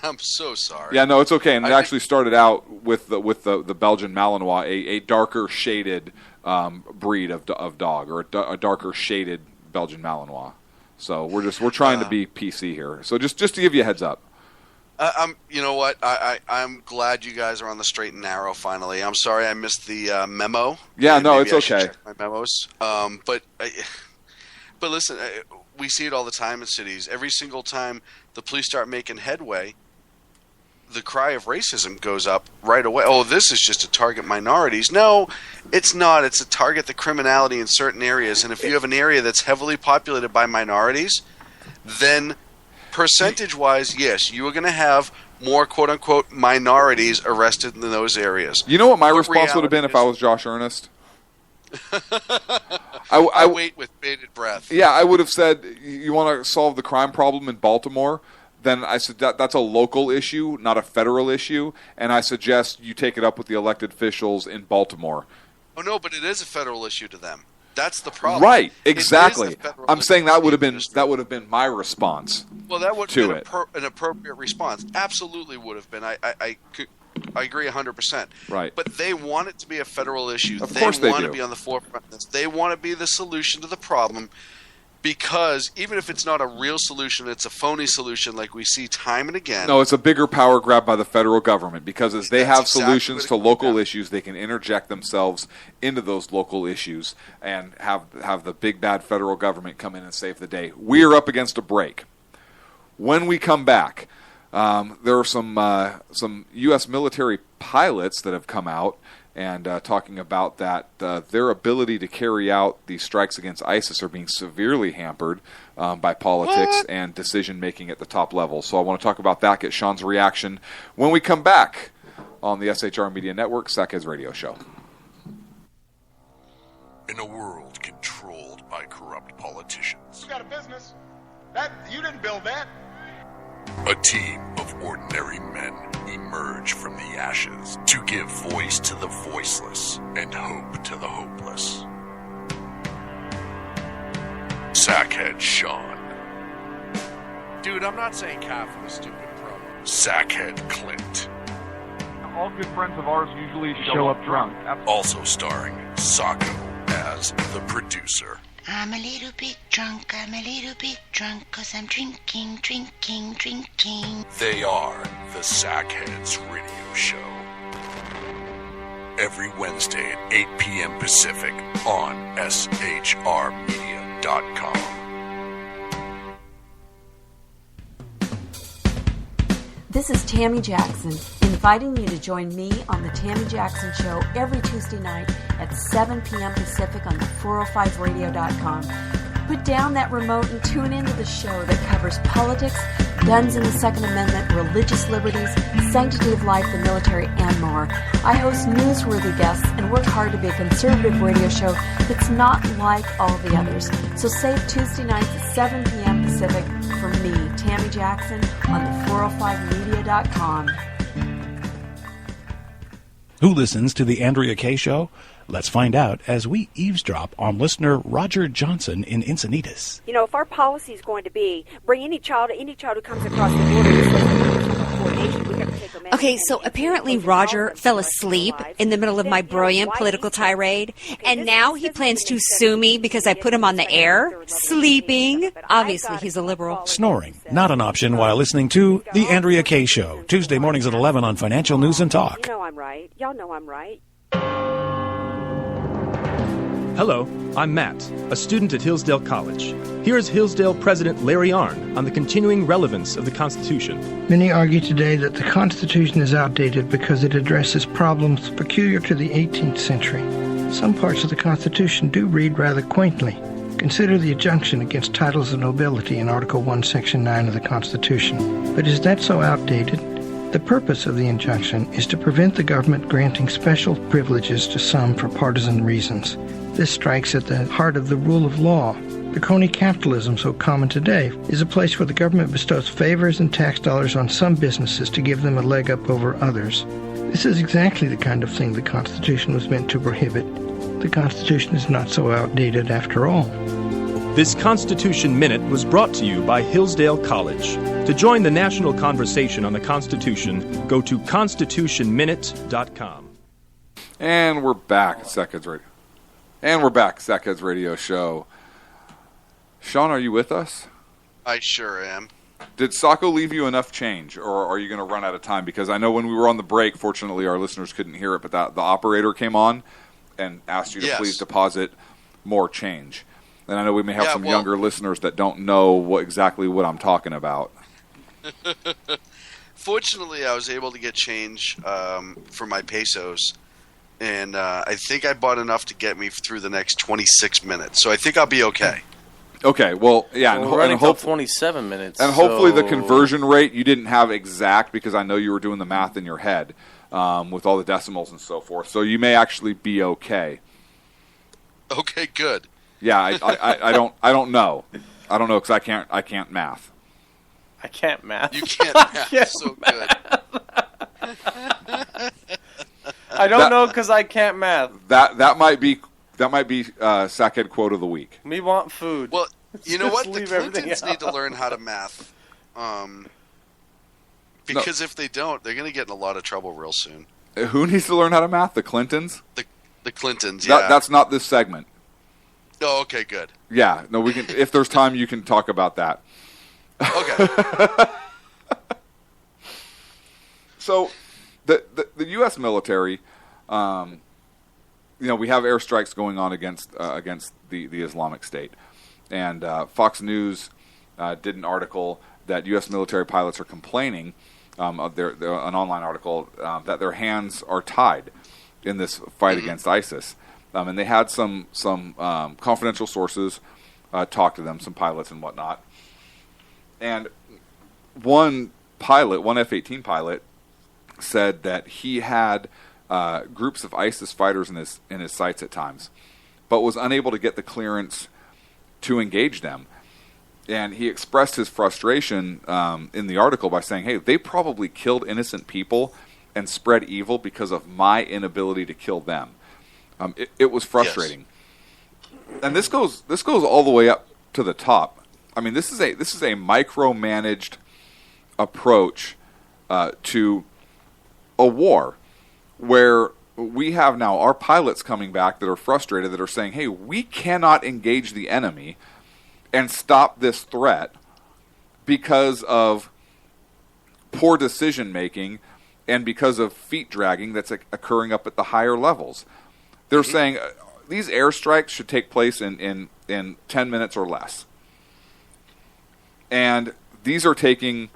I'm so sorry. Yeah, no, it's okay. And it actually started out with the Belgian Malinois, a darker shaded breed of dog, or a darker shaded Belgian Malinois. So we're trying to be PC here. So just to give you a heads up. You know what? I'm glad you guys are on the straight and narrow finally. I'm sorry I missed the memo. Yeah, no, it's okay. Check my memos. But listen, we see it all the time in cities. Every single time the police start making headway, the cry of racism goes up right away. Oh, this is just to target minorities. No, it's not. It's to target the criminality in certain areas. And if you have an area that's heavily populated by minorities, then percentage-wise, yes, you are going to have more quote-unquote minorities arrested in those areas. You know what my response would have been if I was Josh Earnest? I wait with bated breath. Yeah, I would have said, you want to solve the crime problem in Baltimore? Then I said that's a local issue, not a federal issue, and I suggest you take it up with the elected officials in Baltimore. Oh no, but it is a federal issue to them. That's the problem. Right, exactly. I'm saying that would have been my response. Well, that would have been an appropriate response. Absolutely would have been. I agree 100%. Right. But they want it to be a federal issue. Of course they want do. to be on the forefront of this. They want to be the solution to the problem. Because even if it's not a real solution, it's a phony solution like we see time and again. No, it's a bigger power grab by the federal government because as they have solutions to local issues, they can interject themselves into those local issues and have the big bad federal government come in and save the day. We're up against a break. When we come back, there are some U.S. military pilots that have come out and talking about that their ability to carry out these strikes against ISIS are being severely hampered by politics and decision-making at the top level. So I want to talk about that, get Sean's reaction when we come back on the SHR Media Network, Sackheads Radio Show. In a world controlled by corrupt politicians, You got a business. You didn't build that. a team of ordinary men emerge from the ashes to give voice to the voiceless and hope to the hopeless. Sackhead Sean. Dude, I'm not saying calf for the stupid promo. Sackhead Clint. All good friends of ours usually show up drunk. Also starring Socko as the producer. I'm a little bit drunk, 'cause I'm drinking. They are the Sackheads Radio Show. Every Wednesday at 8 p.m. Pacific on SHRmedia.com. This is Tammy Jackson, inviting you to join me on The Tammy Jackson Show every Tuesday night at 7 p.m. Pacific on the 405radio.com. Put down that remote and tune into the show that covers politics, guns and the Second Amendment, religious liberties, sanctity of life, the military, and more. I host newsworthy guests and work hard to be a conservative radio show that's not like all the others. So save Tuesday nights at 7 p.m. Pacific for me, Tammy Jackson, on the 405media.com. Who listens to the Andrea Kaye Show? Let's find out as we eavesdrop on listener Roger Johnson in Encinitas. You know, if our policy is going to be bring any child who comes across the border, we have to take them in. Okay, so apparently Roger fell asleep in the middle of my brilliant political tirade, and now he plans to sue me because I put him on the air, sleeping. Obviously, he's a liberal. Snoring, not an option while listening to The Andrea Kaye Show, Tuesday mornings at 11 on Financial News and Talk. You know I'm right. Y'all know I'm right. Hello, I'm Matt, a student at Hillsdale College. Here is Hillsdale President Larry Arnn on the continuing relevance of the Constitution. Many argue today that the Constitution is outdated because it addresses problems peculiar to the 18th century. Some parts of the Constitution do read rather quaintly. Consider the injunction against titles of nobility in Article 1, Section 9 of the Constitution. But is that so outdated? The purpose of the injunction is to prevent the government granting special privileges to some for partisan reasons. This strikes at the heart of the rule of law. The crony capitalism so common today is a place where the government bestows favors and tax dollars on some businesses to give them a leg up over others. This is exactly the kind of thing the Constitution was meant to prohibit. The Constitution is not so outdated after all. This Constitution Minute was brought to you by Hillsdale College. To join the national conversation on the Constitution, go to constitutionminute.com. And we're back at Sackheads Radio. Sackheads Radio Show. Sean, are you with us? I sure am. Did Sacco leave you enough change, or are you going to run out of time? Because I know when we were on the break, fortunately our listeners couldn't hear it, but the operator came on and asked you to please deposit more change. And I know we may have some younger listeners that don't know exactly what I'm talking about. Fortunately, I was able to get change for my pesos. And I think I bought enough to get me through the next 26 minutes. So I think I'll be okay. Okay, well, yeah. Well, we're running until 27 minutes. And hopefully the conversion rate you didn't have exact, because I know you were doing the math in your head with all the decimals and so forth. So you may actually be okay. Okay, good. Yeah, I don't know. I don't know because I can't math. I can't math. You can't math. So good. I don't know because I can't math. That might be Sackhead quote of the week. Me want food. Well, you know what? The Clintons need to learn how to math. Because if they don't, they're going to get in a lot of trouble real soon. Who needs to learn how to math? The Clintons? The Clintons, yeah. That's not this segment. Oh, okay, good. Yeah, no, we can. If there's time, you can talk about that. Okay. So, the U.S. military, we have airstrikes going on against the Islamic State, and Fox News did an article that U.S. military pilots are complaining of an online article that their hands are tied in this fight against ISIS. And they had some confidential sources talk to them, some pilots and whatnot. And one F-18 pilot, said that he had groups of ISIS fighters in his sights at times, but was unable to get the clearance to engage them. And he expressed his frustration in the article by saying, hey, they probably killed innocent people and spread evil because of my inability to kill them. It was frustrating. Yes. And this goes all the way up to the top. I mean, this is a micromanaged approach to a war where we have now our pilots coming back that are frustrated, that are saying, hey, we cannot engage the enemy and stop this threat because of poor decision making and because of feet dragging that's occurring up at the higher levels. They're saying these airstrikes should take place in 10 minutes or less. And these are taking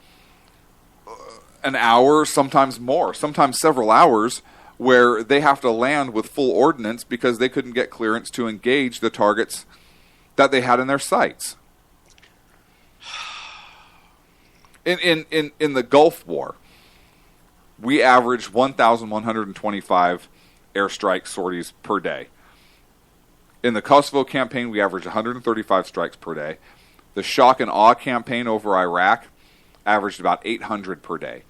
an hour, sometimes more, sometimes several hours, where they have to land with full ordnance because they couldn't get clearance to engage the targets that they had in their sights. In the Gulf War, we averaged 1,125 airstrike sorties per day. In the Kosovo campaign, we averaged 135 strikes per day. The shock and awe campaign over Iraq averaged about 800 per day.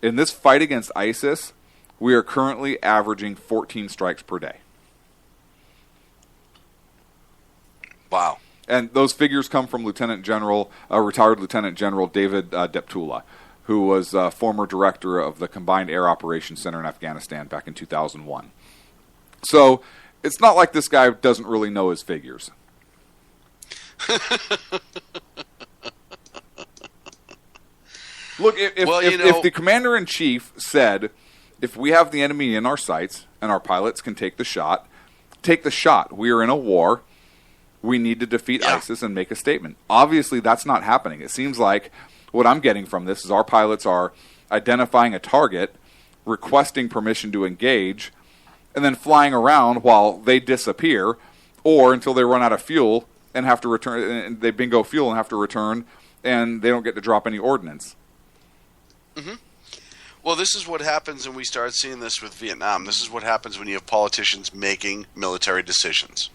In this fight against ISIS, we are currently averaging 14 strikes per day. Wow. And those figures come from retired Lieutenant General David Deptula, who was former director of the Combined Air Operations Center in Afghanistan back in 2001. So it's not like this guy doesn't really know his figures. Look, if the commander-in-chief said, if we have the enemy in our sights and our pilots can take the shot, take the shot. We are in a war. We need to defeat ISIS and make a statement. Obviously, that's not happening. It seems like what I'm getting from this is our pilots are identifying a target, requesting permission to engage, and then flying around while they disappear, or until they run out of fuel and have to return, and they bingo fuel and have to return, and they don't get to drop any ordnance. Mm-hmm. Well, this is what happens, and we start seeing this with Vietnam. This is what happens when you have politicians making military decisions.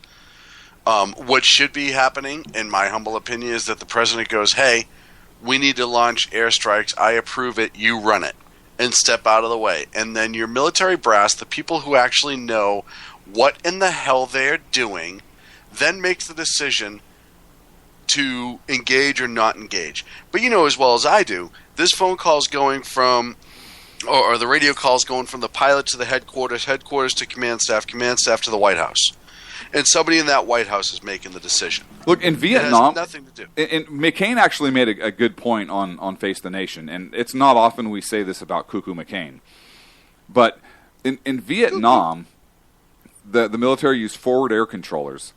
What should be happening, in my humble opinion, is that the president goes, hey, we need to launch airstrikes. I approve it. You run it. And step out of the way. And then your military brass, the people who actually know what in the hell they're doing, then makes the decision to engage or not engage. But you know as well as I do, this phone call is going from, or the radio call is going from the pilot to the headquarters to command staff to the White House. And somebody in that White House is making the decision. Look, in Vietnam, it has nothing to do. And McCain actually made a good point on Face the Nation, and it's not often we say this about Cuckoo McCain. But in Vietnam, the military used forward air controllers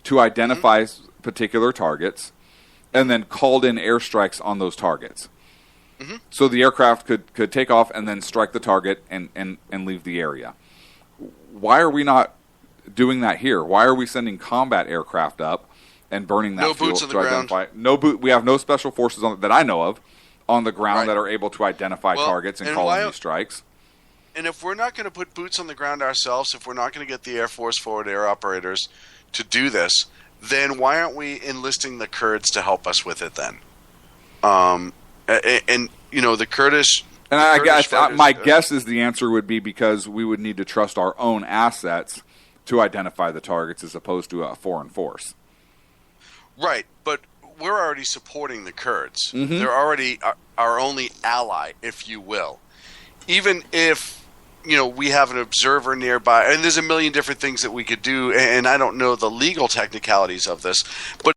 to identify particular targets and then called in airstrikes on those targets. Mm-hmm. So the aircraft could take off and then strike the target and leave the area. Why are we not doing that here? Why are we sending combat aircraft up and burning that fuel boots on the to ground. identify? We have no special forces that I know of on the ground that are able to identify targets and call in these strikes. And if we're not going to put boots on the ground ourselves, if we're not going to get the Air Force forward air operators to do this, then why aren't we enlisting the Kurds to help us with it then? And you know, the Kurdish... And I guess my guess is the answer would be because we would need to trust our own assets to identify the targets as opposed to a foreign force. Right, but we're already supporting the Kurds. Mm-hmm. They're already our only ally, if you will. Even if, you know, we have an observer nearby, and there's a million different things that we could do, and I don't know the legal technicalities of this, but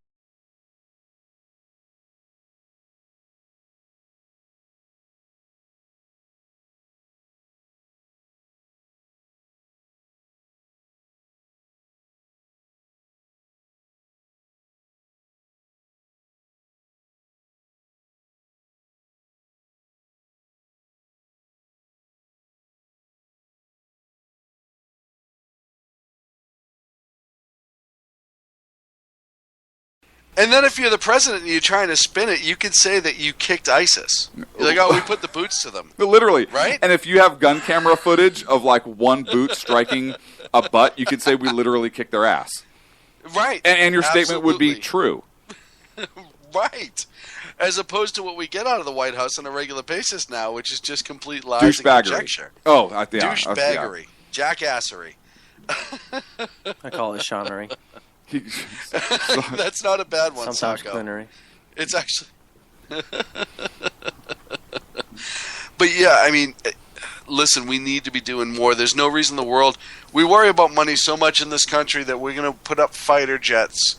and then if you're the president and you're trying to spin it, you can say that you kicked ISIS. You're like, oh, we put the boots to them. Literally. Right? And if you have gun camera footage of like one boot striking a butt, you could say we literally kicked their ass. Right. And your Absolutely. statement would be true. Right. As opposed to what we get out of the White House on a regular basis now, which is just complete lies and conjecture. Oh, douchebaggery. Jackassery. I call it Seanery. That's not a bad one, Sometimes Sacco. Clinnery. It's actually... But yeah, I mean, listen, we need to be doing more. There's no reason in the world... We worry about money so much in this country that we're going to put up fighter jets.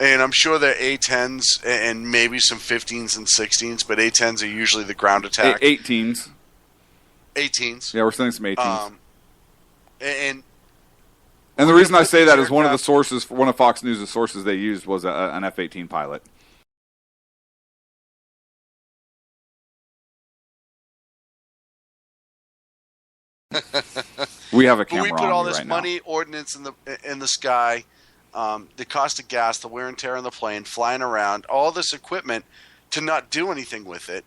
And I'm sure they're A-10s and maybe some 15s and 16s, but A-10s are usually the ground attack. 18s. 18s. Yeah, we're sending some 18s. And the reason I say that is one of Fox News' sources they used was an F-18 pilot. We have a camera on we put all this right money, now. ordnance in the sky, the cost of gas, the wear and tear on the plane, flying around, all this equipment to not do anything with it.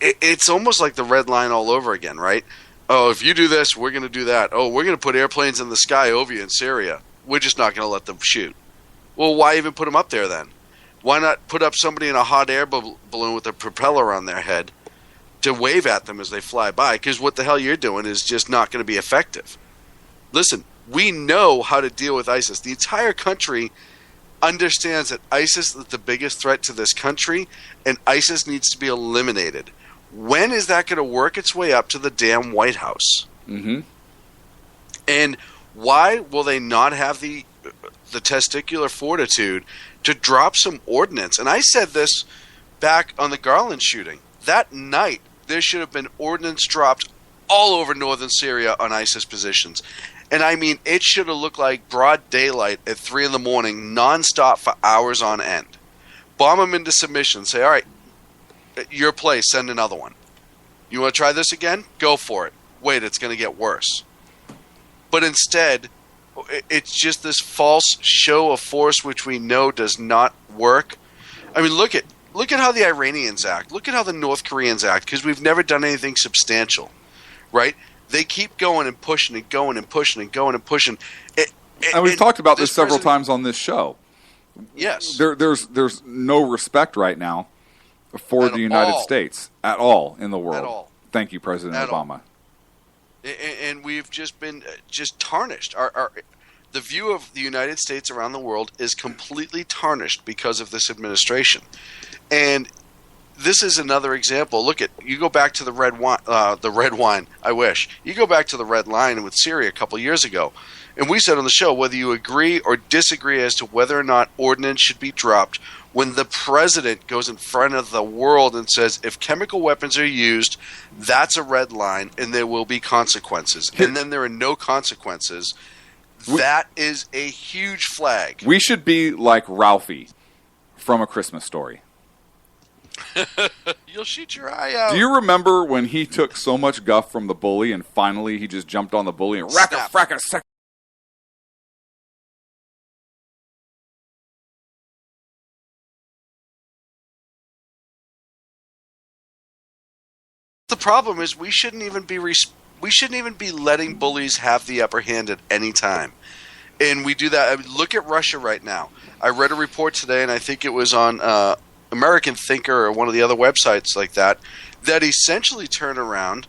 It's almost like the red line all over again, right? Oh, if you do this, we're going to do that. Oh, we're going to put airplanes in the sky over you in Syria. We're just not going to let them shoot. Well, why even put them up there then? Why not put up somebody in a hot air balloon with a propeller on their head to wave at them as they fly by? Because what the hell you're doing is just not going to be effective. Listen, we know how to deal with ISIS. The entire country understands that ISIS is the biggest threat to this country, and ISIS needs to be eliminated. When is that going to work its way up to the damn White House? Mm-hmm. And why will they not have the testicular fortitude to drop some ordnance? And I said this back on the Garland shooting. That night, there should have been ordnance dropped all over northern Syria on ISIS positions. And I mean, it should have looked like broad daylight at 3 in the morning, nonstop for hours on end. Bomb them into submission. Say, all right, your play, send another one. You want to try this again? Go for it. Wait, it's going to get worse. But instead, it's just this false show of force which we know does not work. I mean, look at how the Iranians act. Look at how the North Koreans act, because we've never done anything substantial, right? They keep going and pushing and going and pushing and going and pushing. And we've talked about this several times on this show. Yes. There's no respect right now for the United States at all in the world. At all. Thank you, President Obama. And we've just been just tarnished. The view of the United States around the world is completely tarnished because of this administration. And this is another example. Look at, you go back to the red wine. I wish you go back to the red line with Syria a couple years ago, and we said on the show whether you agree or disagree as to whether or not ordnance should be dropped. When the president goes in front of the world and says, if chemical weapons are used, that's a red line, and there will be consequences. And then there are no consequences. That is a huge flag. We should be like Ralphie from A Christmas Story. You'll shoot your eye out. Do you remember when he took so much guff from the bully and finally he just jumped on the bully and rack-a-frack-a The problem is we shouldn't even be letting bullies have the upper hand at any time. And we do that. I mean, look at Russia right now. I read a report today, and I think it was on American Thinker or one of the other websites like that essentially turned around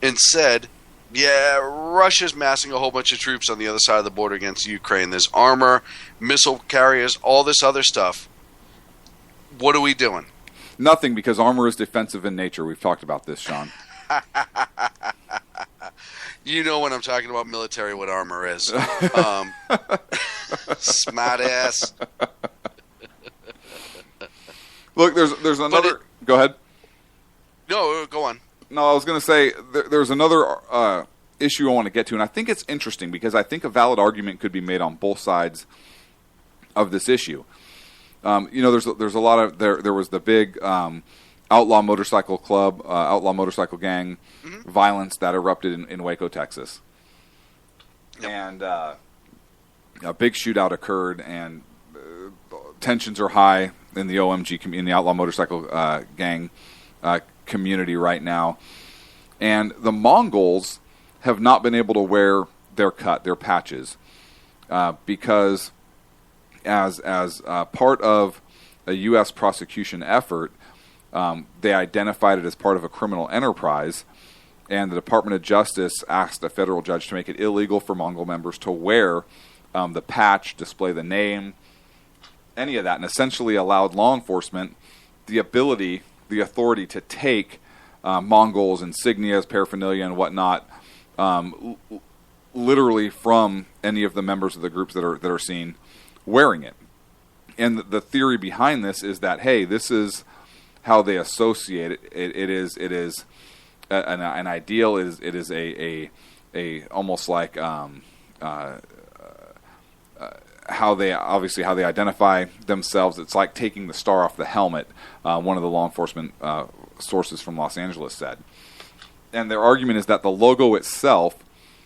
and said, yeah, Russia's massing a whole bunch of troops on the other side of the border against Ukraine. There's armor, missile carriers, all this other stuff. What are we doing? Nothing, because armor is defensive in nature. We've talked about this, Sean. You know when I'm talking about military, what armor is. Smart ass. Look, there's another... Go ahead. No, go on. No, I was going to say, there's another issue I want to get to, and I think it's interesting because I think a valid argument could be made on both sides of this issue. There's a lot of... There was the big... outlaw motorcycle club, outlaw motorcycle gang violence that erupted in Waco, Texas. Yep. And a big shootout occurred, and tensions are high in the OMG, in the outlaw motorcycle gang community right now. And the Mongols have not been able to wear their patches, because as part of a U.S. prosecution effort, they identified it as part of a criminal enterprise, and the Department of Justice asked a federal judge to make it illegal for Mongol members to wear the patch, display the name, any of that, and essentially allowed law enforcement the authority to take Mongols' insignias, paraphernalia, and whatnot, literally from any of the members of the groups that are seen wearing it. And the theory behind this is that, hey, this is how they associate it. It is an ideal. It is a almost like how they identify themselves. It's like taking the star off the helmet. One of the law enforcement sources from Los Angeles said, and their argument is that the logo itself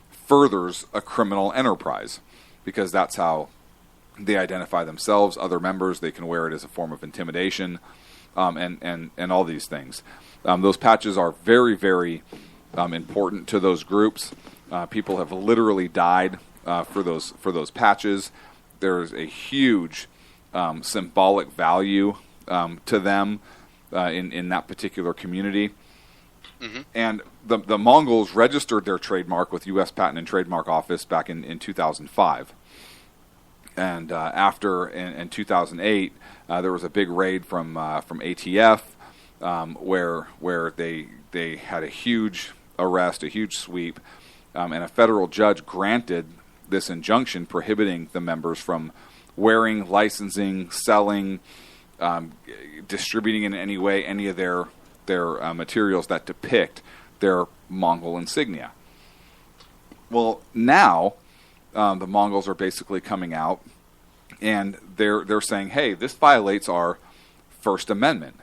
furthers a criminal enterprise because that's how they identify themselves. Other members, they can wear it as a form of intimidation. And all these things. Those patches are very, very important to those groups. People have literally died for those patches. There's a huge symbolic value to them in that particular community. Mm-hmm. And the Mongols registered their trademark with U.S. Patent and Trademark Office back in 2005. And after in 2008, there was a big raid from ATF where they had a huge arrest, a huge sweep, and a federal judge granted this injunction prohibiting the members from wearing, licensing, selling, distributing in any way any of their materials that depict their Mongol insignia. Well, now the Mongols are basically coming out, and they're saying, hey, this violates our First Amendment,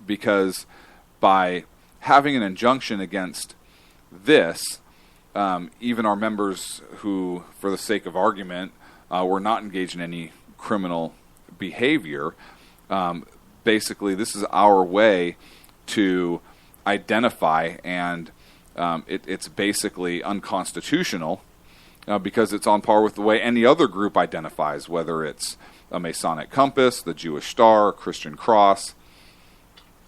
because by having an injunction against this, even our members who, for the sake of argument, were not engaged in any criminal behavior, basically this is our way to identify, and it's basically unconstitutional because it's on par with the way any other group identifies, whether it's a Masonic Compass, the Jewish Star, Christian Cross,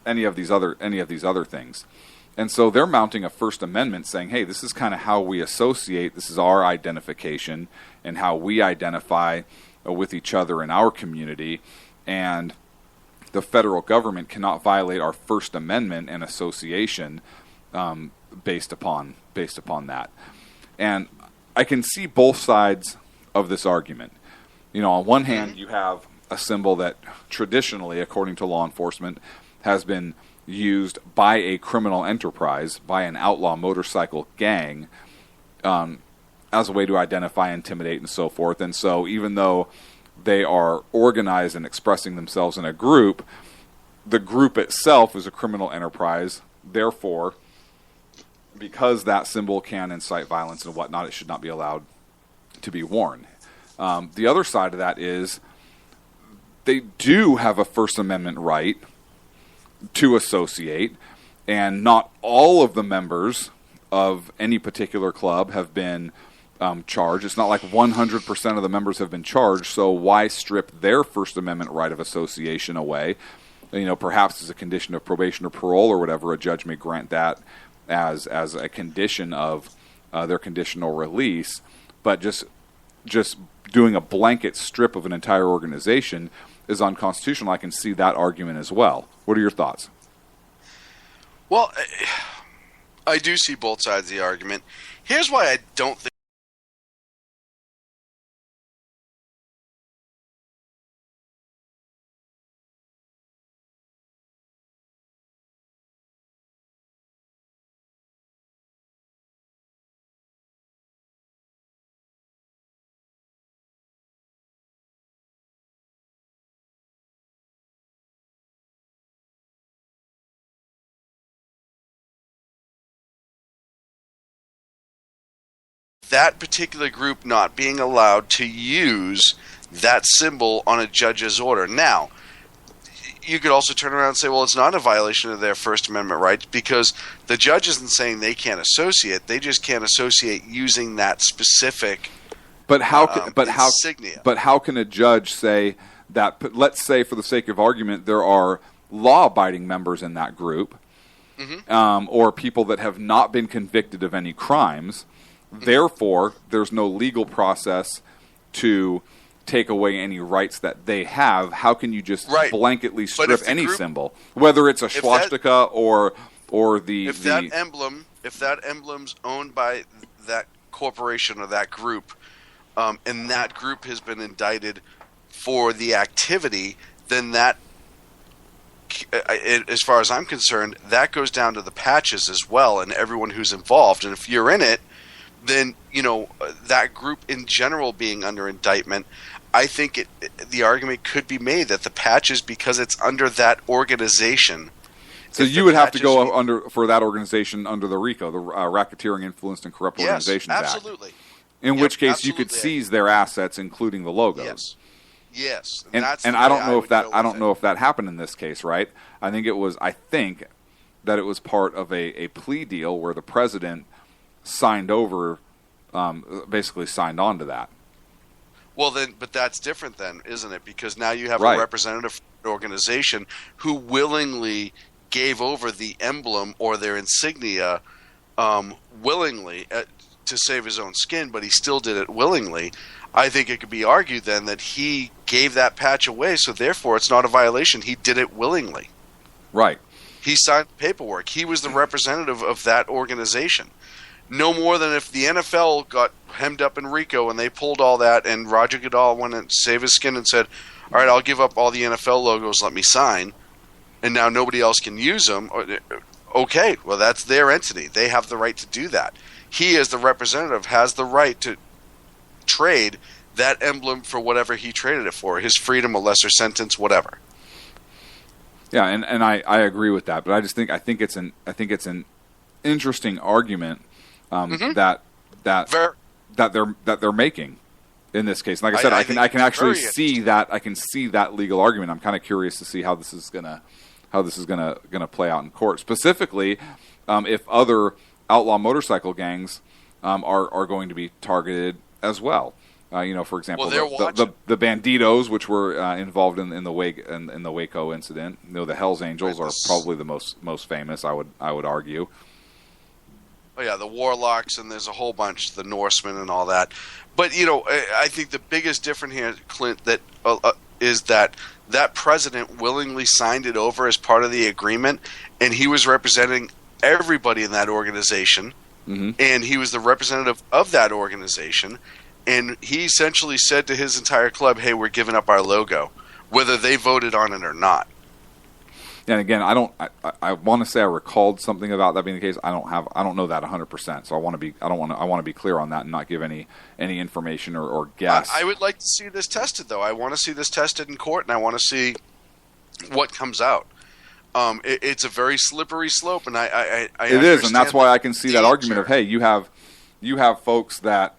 any of these other things. And so they're mounting a First Amendment saying, hey, this is kind of how we associate, this is our identification and how we identify with each other in our community, and the federal government cannot violate our First Amendment and association based upon that. And I can see both sides of this argument. You know, on one hand, you have a symbol that traditionally, according to law enforcement, has been used by a criminal enterprise, by an outlaw motorcycle gang, as a way to identify, intimidate, and so forth. And so even though they are organized and expressing themselves in a group, the group itself is a criminal enterprise. Therefore, because that symbol can incite violence and whatnot, it should not be allowed to be worn. The other side of that is they do have a First Amendment right to associate, and not all of the members of any particular club have been charged. It's not like 100% of the members have been charged, so why strip their First Amendment right of association away? You know, perhaps as a condition of probation or parole or whatever, a judge may grant that as a condition of their conditional release, but just doing a blanket strip of an entire organization is unconstitutional. I can see that argument as well. What are your thoughts? Well, I do see both sides of the argument. Here's why I don't think that particular group not being allowed to use that symbol on a judge's order. Now, you could also turn around and say, well, it's not a violation of their First Amendment rights because the judge isn't saying they can't associate. They just can't associate using that specific insignia. But how can a judge say that, let's say for the sake of argument, there are law-abiding members in that group, or people that have not been convicted of any crimes. Therefore, there's no legal process to take away any rights that they have. How can you just blanketly strip any symbol, whether it's a swastika or the if that emblem's owned by that corporation or that group, and that group has been indicted for the activity, then that, as far as I'm concerned, that goes down to the patches as well and everyone who's involved. And if you're in it, then, you know, that group in general being under indictment, I think the argument could be made that the patches, because it's under that organization. So you would have to go for that organization under the RICO, the Racketeering, Influenced, and Corrupt Organizations Act. Absolutely. In which case you could seize their assets, including the logos. Yes. And I don't know if that happened in this case, right? I think that it was part of a plea deal where the president basically signed on to that. Well, then, but that's different then, isn't it? Because now you have a representative organization who willingly gave over the emblem or their insignia willingly to save his own skin, but he still did it willingly. I think it could be argued then that he gave that patch away, so therefore it's not a violation. He did it willingly. Right. He signed the paperwork. He was the representative of that organization. No more than if the NFL got hemmed up in RICO and they pulled all that and Roger Goodell went and saved his skin and said, all right, I'll give up all the NFL logos, let me sign, and now nobody else can use them. Okay, well, that's their entity. They have the right to do that. he, as the representative, has the right to trade that emblem for whatever he traded it for, his freedom, a lesser sentence, whatever. Yeah, and I agree with that, but I think it's an interesting argument that they're making in this case. And like I said, I can actually see that legal argument. I'm kind of curious to see how this is gonna play out in court. Specifically, if other outlaw motorcycle gangs are going to be targeted as well. For example, the Banditos, which were involved in the Waco incident. The Hells Angels are probably the most famous. I would argue. Oh yeah, the Warlocks, and there's a whole bunch, the Norsemen and all that. But I think the biggest difference here, Clint, that is that president willingly signed it over as part of the agreement, and he was representing everybody in that organization, and he was the representative of that organization. And he essentially said to his entire club, hey, we're giving up our logo, whether they voted on it or not. And again, I want to say I recalled something about that being the case. I don't know that 100%. So I want to be clear on that and not give any information or guess. I would like to see this tested, though. I want to see this tested in court, and I want to see what comes out. It's a very slippery slope, and I it is, and that's why I can see that argument of, hey, you have folks that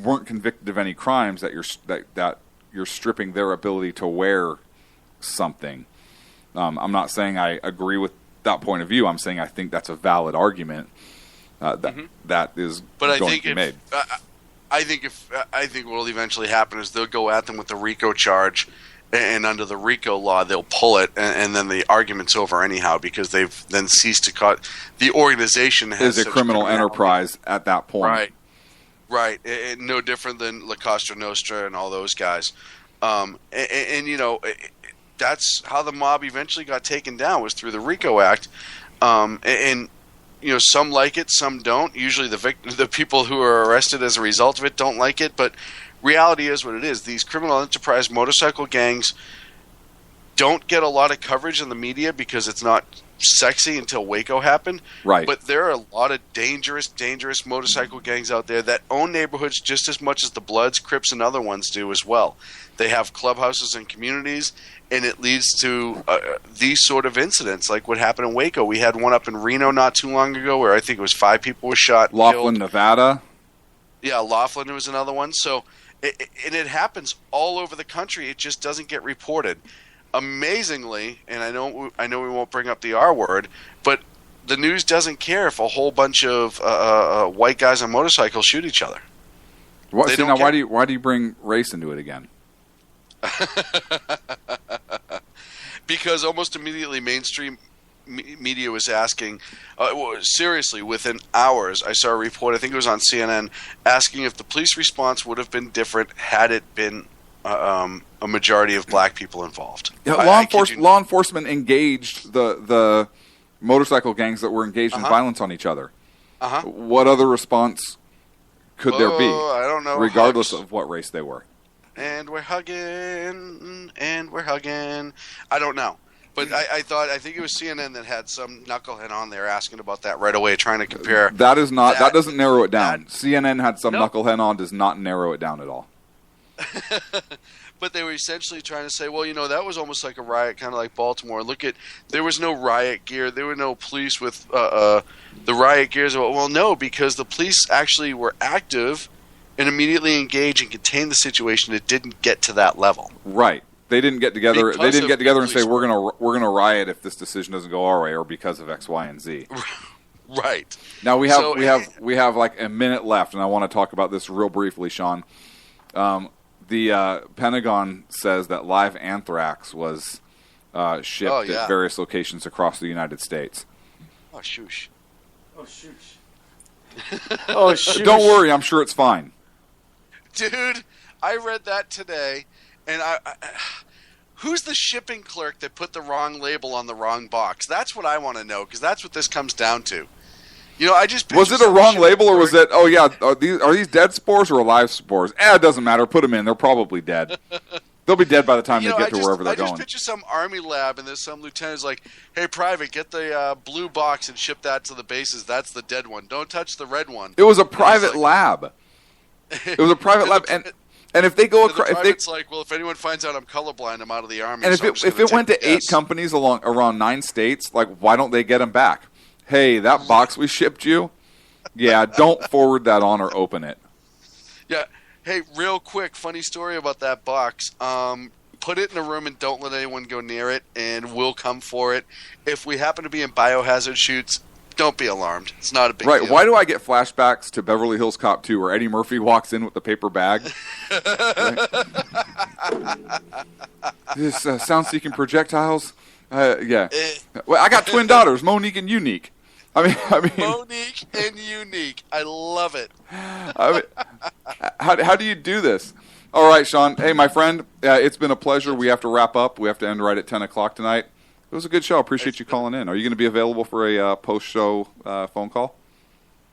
weren't convicted of any crimes that you're stripping their ability to wear something. I'm not saying I agree with that point of view. I'm saying I think that's a valid argument that is going to be made. I think what will eventually happen is they'll go at them with the RICO charge, and under the RICO law they'll pull it, and then the argument's over anyhow because they've then ceased to the organization has is a criminal enterprise at that point. Right. And no different than La Cosa Nostra and all those guys. That's how the mob eventually got taken down, was through the RICO Act. Some like it, some don't. Usually the people who are arrested as a result of it don't like it, but reality is what it is. These criminal enterprise motorcycle gangs don't get a lot of coverage in the media because it's not sexy until Waco happened. Right. But there are a lot of dangerous motorcycle gangs out there that own neighborhoods just as much as the Bloods, Crips, and other ones do as well. They have clubhouses and communities, and it leads to these sort of incidents like what happened in Waco. We had one up in Reno not too long ago where I think it was 5 people were shot. Laughlin, Nevada. Yeah, Laughlin was another one. So it happens all over the country. It just doesn't get reported. Amazingly, and I know we won't bring up the R word, but the news doesn't care if a whole bunch of white guys on motorcycles shoot each other. Why do you bring race into it again? Because almost immediately mainstream media was asking, seriously, within hours, I saw a report, I think it was on CNN, asking if the police response would have been different had it been a majority of black people involved. Yeah, law enforcement engaged the motorcycle gangs that were engaged in violence on each other. What other response could there be? I don't know. Regardless of what race they were. And we're hugging. I don't know. But I think it was CNN that had some knucklehead on there asking about that right away, trying to compare. That doesn't narrow it down. CNN had some knucklehead on, does not narrow it down at all. But they were essentially trying to say, well, that was almost like a riot, kind of like Baltimore. There was no riot gear. There were no police with the riot gears. Well, no, because the police actually were active and immediately engaged and contained the situation. It didn't get to that level. Right. They didn't get together. They didn't get together and say we're gonna riot if this decision doesn't go our way or because of X, Y, and Z. Right. Now we have like a minute left, and I want to talk about this real briefly, Sean. The Pentagon says that live anthrax was shipped at various locations across the United States. Oh, shoosh. Oh, shoosh. Don't worry, I'm sure it's fine. Dude, I read that today, and who's the shipping clerk that put the wrong label on the wrong box? That's what I want to know, because that's what this comes down to. Was it a wrong label, or was it? Oh yeah, are these dead spores or alive spores? It doesn't matter. Put them in. They're probably dead. They'll be dead by the time they get to wherever they're going. I going. just picture some Army lab, and there's some lieutenant's like, hey, Private, get the blue box and ship that to the bases. That's the dead one. Don't touch the red one. It was a private lab. It was a private lab, and if they go across, it's like, well, if anyone finds out I'm colorblind, I'm out of the Army. And so if it went to 8 companies around 9 states, like, why don't they get them back? Hey, that box we shipped you, yeah, don't forward that on or open it. Yeah. Hey, real quick, funny story about that box. Put it in a room and don't let anyone go near it, and we'll come for it. If we happen to be in biohazard shoots, don't be alarmed. It's not a big deal. Right. Why do I get flashbacks to Beverly Hills Cop 2 where Eddie Murphy walks in with the paper bag? This sound-seeking projectiles? Yeah. Well, I got twin daughters, Monique and Unique. I mean, Monique and Unique. I love it. How do you do this? All right, Sean. Hey, my friend, it's been a pleasure. We have to wrap up. We have to end right at 10 o'clock tonight. It was a good show. I appreciate you calling in. Are you going to be available for a post-show phone call?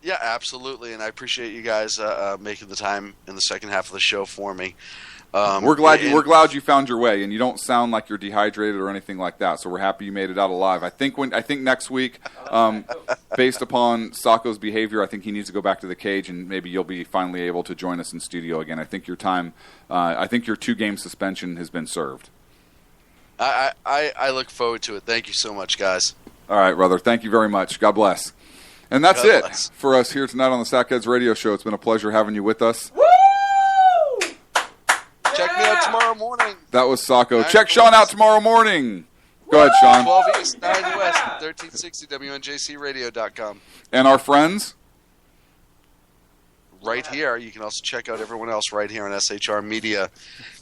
Yeah, absolutely. And I appreciate you guys making the time in the second half of the show for me. We're glad you found your way, and you don't sound like you're dehydrated or anything like that. So we're happy you made it out alive. I think next week, based upon Sacco's behavior, I think he needs to go back to the cage, and maybe you'll be finally able to join us in studio again. I think your 2-game suspension has been served. I look forward to it. Thank you so much, guys. All right, brother. Thank you very much. God bless. And that's it for us here tonight on the Sackheads Radio Show. It's been a pleasure having you with us. Check me out tomorrow morning. That was Sacco. Check Sean out tomorrow morning. Go ahead, Sean. 12 East, 9 West, 1360 WNJCradio.com. And our friends? Right here. You can also check out everyone else right here on SHR Media.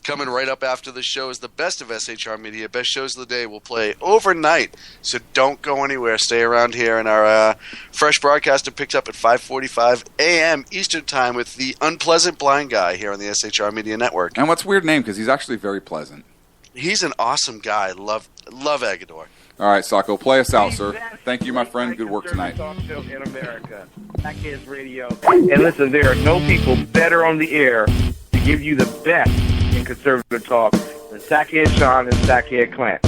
Coming right up after the show is the best of SHR Media. Best shows of the day will play overnight. So don't go anywhere. Stay around here. And our fresh broadcaster picks up at 5:45 a.m. Eastern Time with the Unpleasant Blind Guy here on the SHR Media Network. And what's a weird name? Because he's actually very pleasant. He's an awesome guy. Love Agador. All right, Sacco, play us out, sir. Thank you, my friend. Good work tonight. Talk show in America, Sackheads Radio. And listen, there are no people better on the air to give you the best in conservative talk than Sackhead Sean and Sackhead Clint.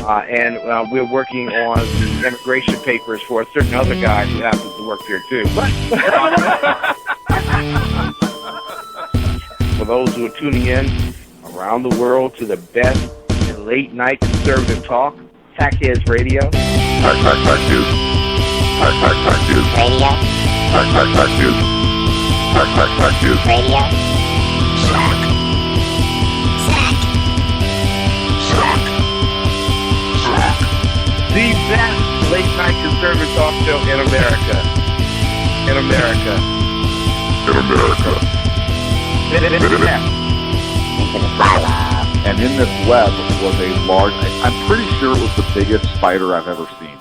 And we're working on the immigration papers for a certain other guy who happens to work here too. For those who are tuning in around the world to the best in late night conservative talk, Sackheads Radio. News. Radio. News. Radio. The best late night conservative talk show in America. In America. And in this web was a large, I'm pretty sure it was the biggest spider I've ever seen.